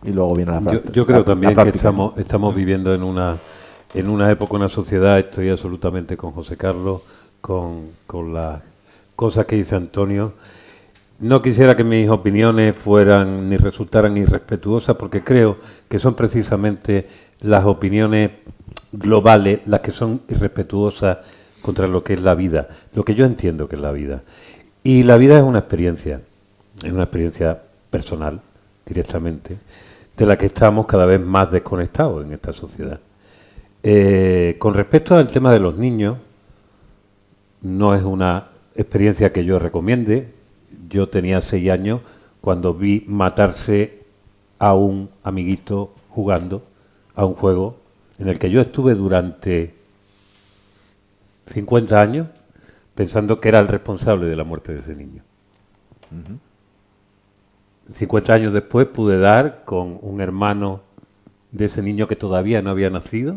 y luego viene la práctica. Yo creo también que estamos viviendo en una época, una sociedad, estoy absolutamente con José Carlos, con las cosas que dice Antonio. No quisiera que mis opiniones fueran ni resultaran irrespetuosas, porque creo que son precisamente las opiniones globales las que son irrespetuosas contra lo que es la vida, lo que yo entiendo que es la vida. Y la vida es una experiencia personal, directamente, de la que estamos cada vez más desconectados en esta sociedad. Con respecto al tema de los niños, no es una experiencia que yo recomiende. Yo tenía 6 años cuando vi matarse a un amiguito jugando a un juego en el que yo estuve durante 50 años pensando que era el responsable de la muerte de ese niño. 50 años después pude dar con un hermano de ese niño que todavía no había nacido,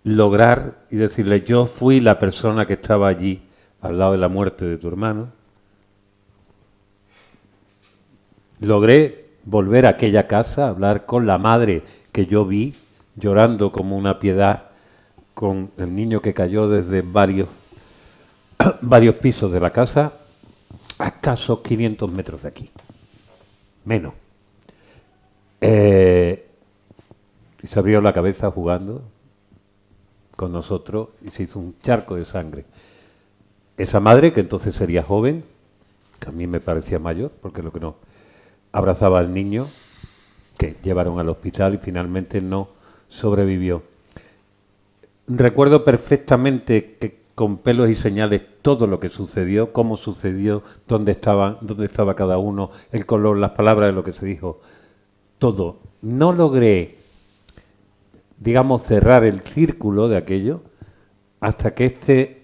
lograr y decirle, yo fui la persona que estaba allí al lado de la muerte de tu hermano. Logré volver a aquella casa, hablar con la madre que yo vi llorando como una piedad con el niño que cayó desde varios pisos de la casa a escasos 500 metros de aquí. Menos. Y se abrió la cabeza jugando con nosotros y se hizo un charco de sangre. Esa madre, que entonces sería joven, que a mí me parecía mayor, porque lo que no abrazaba al niño, que llevaron al hospital y finalmente no sobrevivió. Recuerdo perfectamente que con pelos y señales todo lo que sucedió, cómo sucedió, dónde estaba cada uno, el color, las palabras de lo que se dijo, todo. No logré, digamos, cerrar el círculo de aquello hasta que este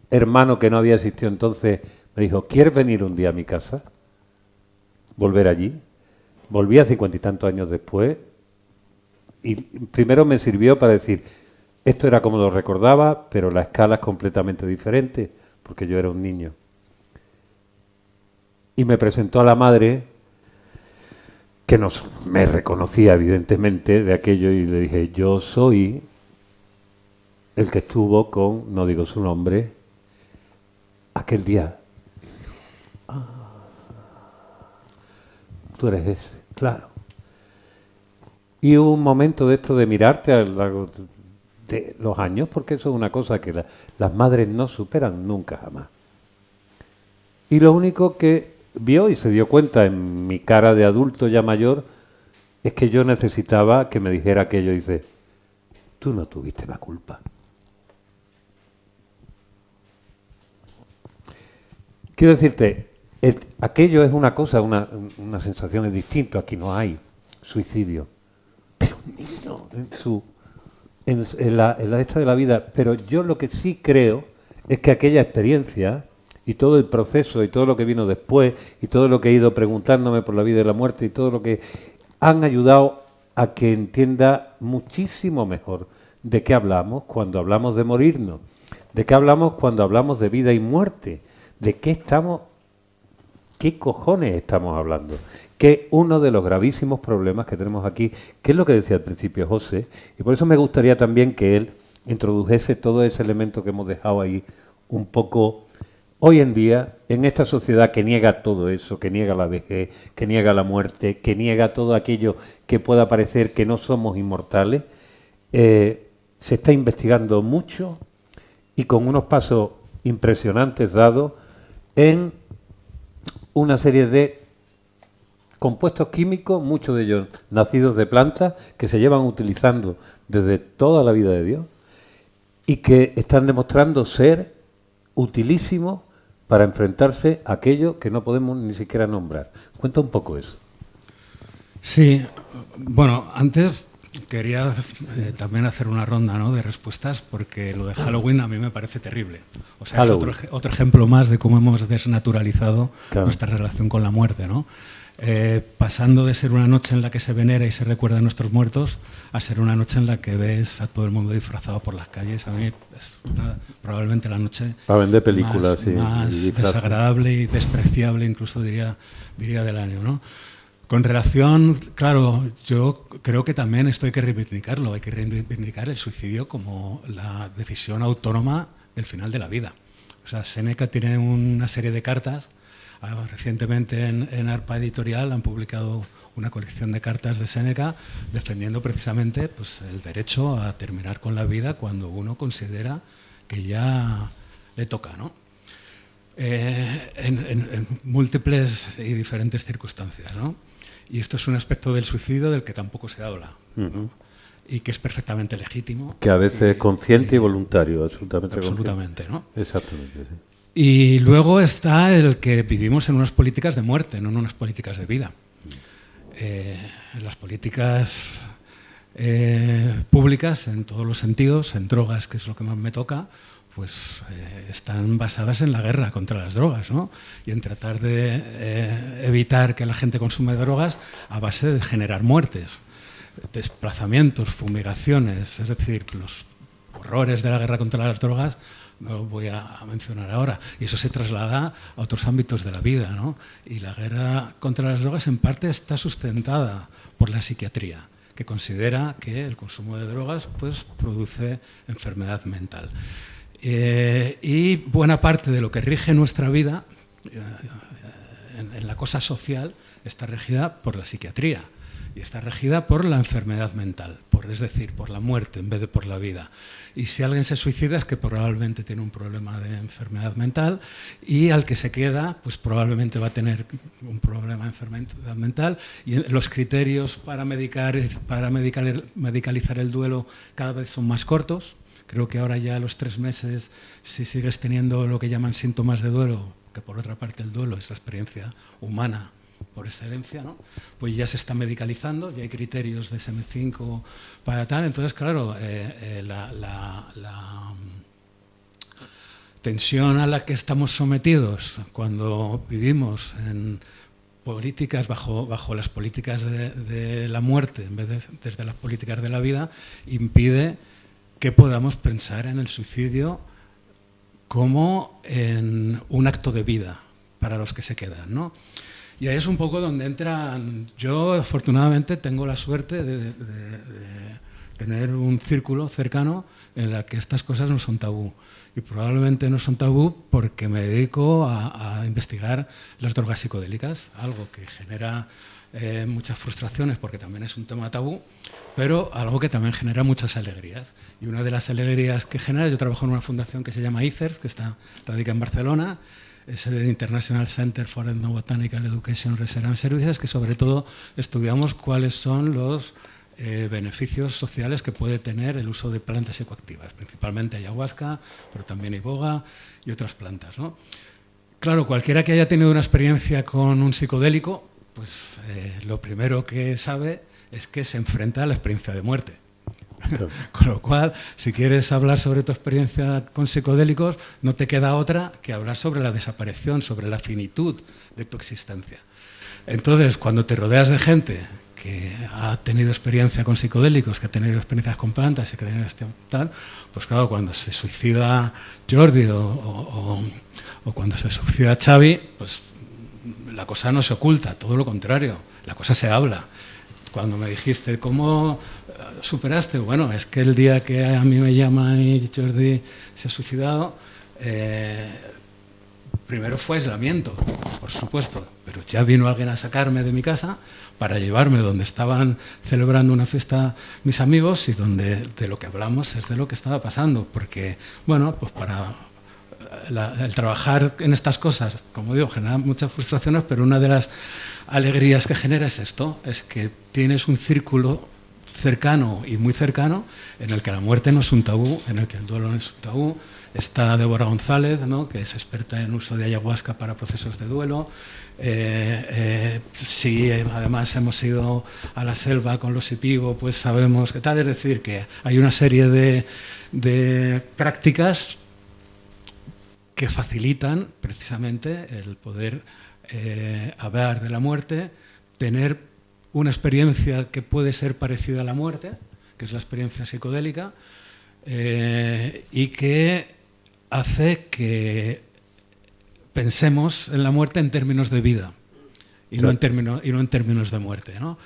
hermano que no había existido entonces me dijo, ¿quieres venir un día a mi casa? Volver allí. Volví a 50 y tantos años después y primero me sirvió para decir, esto era como lo recordaba, pero la escala es completamente diferente, porque yo era un niño. y me presentó a la madre, que me reconocía evidentemente de aquello, y le dije, yo soy el que estuvo con, no digo su nombre, aquel día. Tú eres ese, claro. Y hubo un momento de esto de mirarte a lo largo de los años, porque eso es una cosa que las madres no superan nunca jamás. Y lo único que vio y se dio cuenta en mi cara de adulto ya mayor es que yo necesitaba que me dijera aquello. Dice, tú no tuviste la culpa. Quiero decirte, aquello es una cosa, una sensación, es distinto. Aquí no hay suicidio. Pero un niño en la esta de la vida. Pero yo lo que sí creo es que aquella experiencia y todo el proceso y todo lo que vino después y todo lo que he ido preguntándome por la vida y la muerte y todo lo que han ayudado a que entienda muchísimo mejor de qué hablamos cuando hablamos de morirnos, de qué hablamos cuando hablamos de vida y muerte, de qué cojones estamos hablando, que es uno de los gravísimos problemas que tenemos aquí, que es lo que decía al principio José, y por eso me gustaría también que él introdujese todo ese elemento que hemos dejado ahí un poco. Hoy en día, en esta sociedad que niega todo eso, que niega la vejez, que niega la muerte, que niega todo aquello que pueda parecer que no somos inmortales, se está investigando mucho y con unos pasos impresionantes dados en una serie de compuestos químicos, muchos de ellos nacidos de plantas, que se llevan utilizando desde toda la vida de Dios y que están demostrando ser utilísimos para enfrentarse a aquello que no podemos ni siquiera nombrar. Cuenta un poco eso. Sí, bueno, antes quería también hacer una ronda, ¿no?, de respuestas, porque lo de Halloween a mí me parece terrible. O sea, Halloween es otro ejemplo más de cómo hemos desnaturalizado nuestra relación con la muerte, ¿no? Pasando de ser una noche en la que se venera y se recuerda a nuestros muertos a ser una noche en la que ves a todo el mundo disfrazado por las calles. A mí es probablemente la noche para vender películas, más desagradable y despreciable, incluso diría del año, ¿no? Con relación, claro, yo creo que también esto hay que reivindicarlo, hay que reivindicar el suicidio como la decisión autónoma del final de la vida. O sea, Séneca tiene una serie de cartas. Recientemente en Arpa Editorial han publicado una colección de cartas de Séneca defendiendo precisamente, pues, el derecho a terminar con la vida cuando uno considera que ya le toca, ¿no? En múltiples y diferentes circunstancias, ¿no? Y esto es un aspecto del suicidio del que tampoco se habla, ¿no? Y que es perfectamente legítimo. Que a veces es consciente y voluntario, absolutamente, ¿no? Exactamente, sí. Y luego está el que vivimos en unas políticas de muerte, no en unas políticas de vida. Las políticas públicas, en todos los sentidos, en drogas, que es lo que más me toca, pues están basadas en la guerra contra las drogas, ¿no? Y en tratar de evitar que la gente consume drogas a base de generar muertes, desplazamientos, fumigaciones, es decir, los horrores de la guerra contra las drogas no lo voy a mencionar ahora. Y eso se traslada a otros ámbitos de la vida, ¿no? Y la guerra contra las drogas en parte está sustentada por la psiquiatría, que considera que el consumo de drogas, pues, produce enfermedad mental. Y buena parte de lo que rige nuestra vida en la cosa social está regida por la psiquiatría y está regida por la enfermedad mental, es decir, por la muerte en vez de por la vida. Y si alguien se suicida es que probablemente tiene un problema de enfermedad mental, y al que se queda pues probablemente va a tener un problema de enfermedad mental, y los criterios para medicalizar el duelo cada vez son más cortos. Creo que ahora ya a los 3 meses, si sigues teniendo lo que llaman síntomas de duelo, que por otra parte el duelo es la experiencia humana por excelencia, ¿no?, pues ya se está medicalizando, ya hay criterios de SM5 para tal. Entonces, claro, la tensión a la que estamos sometidos cuando vivimos en políticas bajo las políticas de la muerte en vez de desde las políticas de la vida impide que podamos pensar en el suicidio como en un acto de vida para los que se quedan, ¿no? Y ahí es un poco donde entran. Yo, afortunadamente, tengo la suerte de tener un círculo cercano en el que estas cosas no son tabú. Y probablemente no son tabú porque me dedico a investigar las drogas psicodélicas, algo que genera muchas frustraciones porque también es un tema tabú, pero algo que también genera muchas alegrías. Y una de las alegrías que genera, yo trabajo en una fundación que se llama ICERS, que radica en Barcelona, es el International Center for Ethnobotanical Education Research and Services, que sobre todo estudiamos cuáles son los beneficios sociales que puede tener el uso de plantas psicoactivas, principalmente ayahuasca, pero también iboga y otras plantas, ¿no? Claro, cualquiera que haya tenido una experiencia con un psicodélico, pues lo primero que sabe es que se enfrenta a la experiencia de muerte. Con lo cual, si quieres hablar sobre tu experiencia con psicodélicos, no te queda otra que hablar sobre la desaparición, sobre la finitud de tu existencia. Entonces, cuando te rodeas de gente que ha tenido experiencia con psicodélicos, que ha tenido experiencias con plantas y que ha tenido tal, pues claro, cuando se suicida Jordi o cuando se suicida Xavi, pues la cosa no se oculta, todo lo contrario, la cosa se habla. Cuando me dijiste, ¿cómo superaste? Bueno, es que el día que a mí me llaman y Jordi se ha suicidado, primero fue aislamiento, por supuesto, pero ya vino alguien a sacarme de mi casa para llevarme donde estaban celebrando una fiesta mis amigos y donde de lo que hablamos es de lo que estaba pasando, porque, bueno, pues para el trabajar en estas cosas, como digo, genera muchas frustraciones, pero una de las alegrías que genera es esto, es que tienes un círculo cercano y muy cercano en el que la muerte no es un tabú, en el que el duelo no es un tabú. Está Débora González, ¿no?, que es experta en uso de ayahuasca para procesos de duelo. Si además hemos ido a la selva con los Ipigo, pues sabemos qué tal. Es decir, que hay una serie de prácticas que facilitan precisamente el poder hablar de la muerte, tener una experiencia que puede ser parecida a la muerte, que es la experiencia psicodélica, y que hace que pensemos en la muerte en términos de vida y no en términos de muerte, ¿no?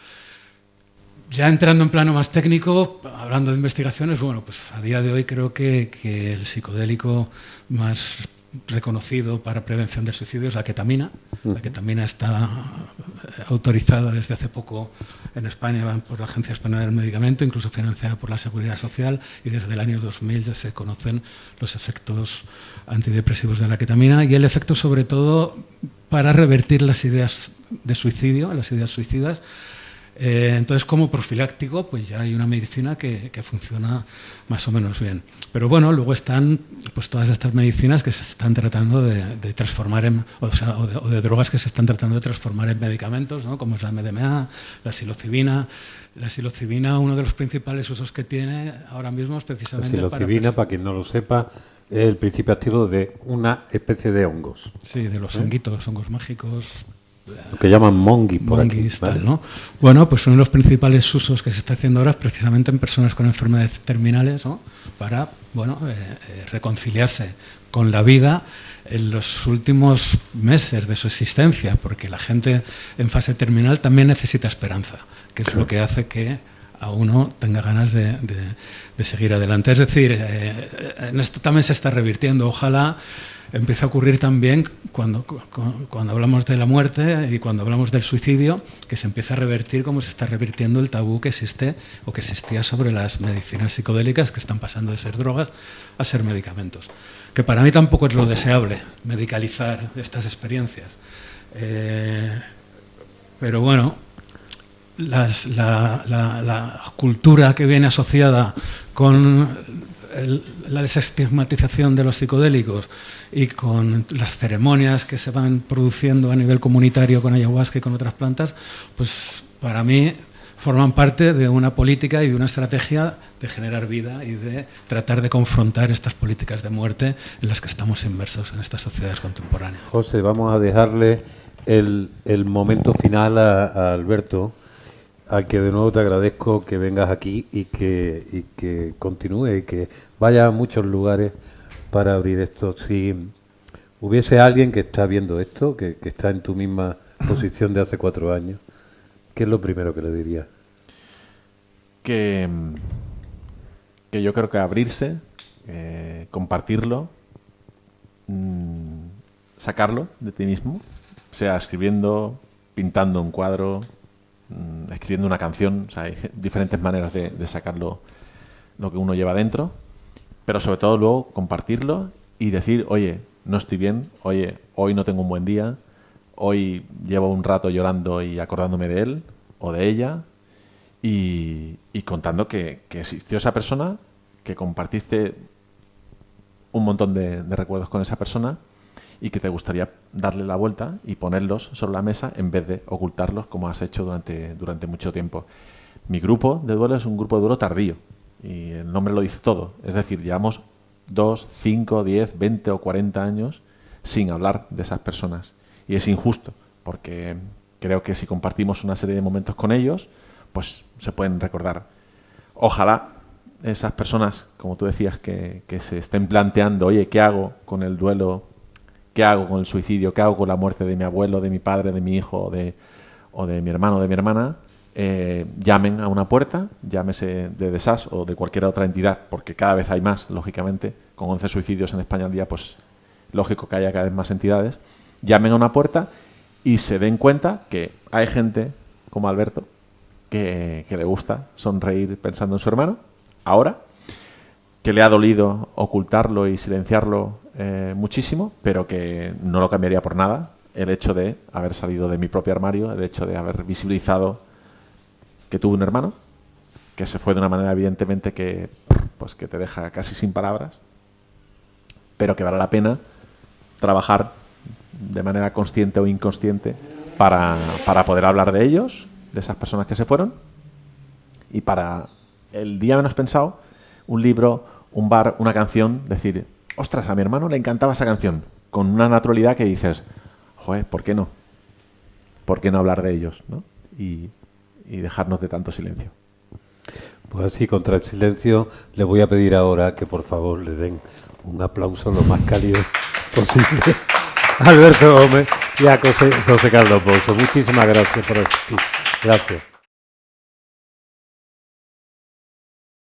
Ya entrando en plano más técnico, hablando de investigaciones, bueno, pues a día de hoy creo que el psicodélico más reconocido para prevención del suicidio es la ketamina. La ketamina está autorizada desde hace poco en España por la Agencia Española del Medicamento, incluso financiada por la Seguridad Social, y desde el año 2000 ya se conocen los efectos antidepresivos de la ketamina y el efecto sobre todo para revertir las ideas de suicidio, las ideas suicidas. Entonces, como profiláctico, pues ya hay una medicina que funciona más o menos bien. Pero bueno, luego están pues todas estas medicinas que se están tratando de transformar o de drogas que se están tratando de transformar en medicamentos, ¿no?, como es la MDMA, la psilocibina. La psilocibina, uno de los principales usos que tiene ahora mismo es precisamente la psilocibina, para quien no lo sepa, es el principio activo de una especie de hongos. Sí, de los honguitos, hongos mágicos. Lo que llaman monguis por aquí, tal, ¿vale? ¿No? Bueno, pues uno de los principales usos que se está haciendo ahora es precisamente en personas con enfermedades terminales, ¿no?, para, bueno, reconciliarse con la vida en los últimos meses de su existencia, porque la gente en fase terminal también necesita esperanza, que es lo que hace que a uno tenga ganas de seguir adelante. Es decir, en esto también se está revirtiendo. Ojalá empiece a ocurrir también cuando hablamos de la muerte y cuando hablamos del suicidio, que se empiece a revertir como se está revirtiendo el tabú que existe o que existía sobre las medicinas psicodélicas, que están pasando de ser drogas a ser medicamentos. Que para mí tampoco es lo deseable, medicalizar estas experiencias. Pero bueno, la cultura que viene asociada con la desestigmatización de los psicodélicos y con las ceremonias que se van produciendo a nivel comunitario con ayahuasca y con otras plantas, pues para mí forman parte de una política y de una estrategia de generar vida y de tratar de confrontar estas políticas de muerte en las que estamos inmersos en estas sociedades contemporáneas. José, vamos a dejarle el momento final a Alberto, al que de nuevo te agradezco que vengas aquí y que continúe y que vaya a muchos lugares para abrir esto. Si hubiese alguien que está viendo esto, que está en tu misma posición de hace 4 años, ¿qué es lo primero que le dirías? Que yo creo que abrirse, compartirlo, sacarlo de ti mismo, sea escribiendo, pintando un cuadro, escribiendo una canción. O sea, hay diferentes maneras de sacarlo, lo que uno lleva dentro, pero sobre todo luego compartirlo y decir, oye, no estoy bien, oye, hoy no tengo un buen día, hoy llevo un rato llorando y acordándome de él o de ella, y contando que existió esa persona, que compartiste un montón de recuerdos con esa persona y que te gustaría darle la vuelta y ponerlos sobre la mesa en vez de ocultarlos como has hecho durante mucho tiempo. Mi grupo de duelo es un grupo de duelo tardío y el nombre lo dice todo. Es decir, llevamos 2, 5, 10, 20 o 40 años sin hablar de esas personas. Y es injusto, porque creo que si compartimos una serie de momentos con ellos, pues se pueden recordar. Ojalá esas personas, como tú decías, que se estén planteando, oye, ¿qué hago con el duelo? ¿Qué hago con el suicidio? ¿Qué hago con la muerte de mi abuelo, de mi padre, de mi hijo o de mi hermano o de mi hermana? Llamen a una puerta, llámese de DESAS o de cualquier otra entidad, porque cada vez hay más, lógicamente, con 11 suicidios en España al día, pues lógico que haya cada vez más entidades. Llamen a una puerta y se den cuenta que hay gente como Alberto que le gusta sonreír pensando en su hermano, ahora, que le ha dolido ocultarlo y silenciarlo muchísimo, pero que no lo cambiaría por nada el hecho de haber salido de mi propio armario, el hecho de haber visibilizado que tuve un hermano, que se fue de una manera evidentemente que te deja casi sin palabras, pero que vale la pena trabajar de manera consciente o inconsciente para poder hablar de ellos, de esas personas que se fueron, y para el día menos pensado, un libro, un bar, una canción, decir, ostras, a mi hermano le encantaba esa canción, con una naturalidad que dices, joder, ¿por qué no? ¿Por qué no hablar de ellos? ¿No? Y dejarnos de tanto silencio. Pues así, contra el silencio, le voy a pedir ahora que por favor le den un aplauso lo más cálido posible a Alberto Gómez y a José Carlos Bouso. Muchísimas gracias por asistir. Gracias.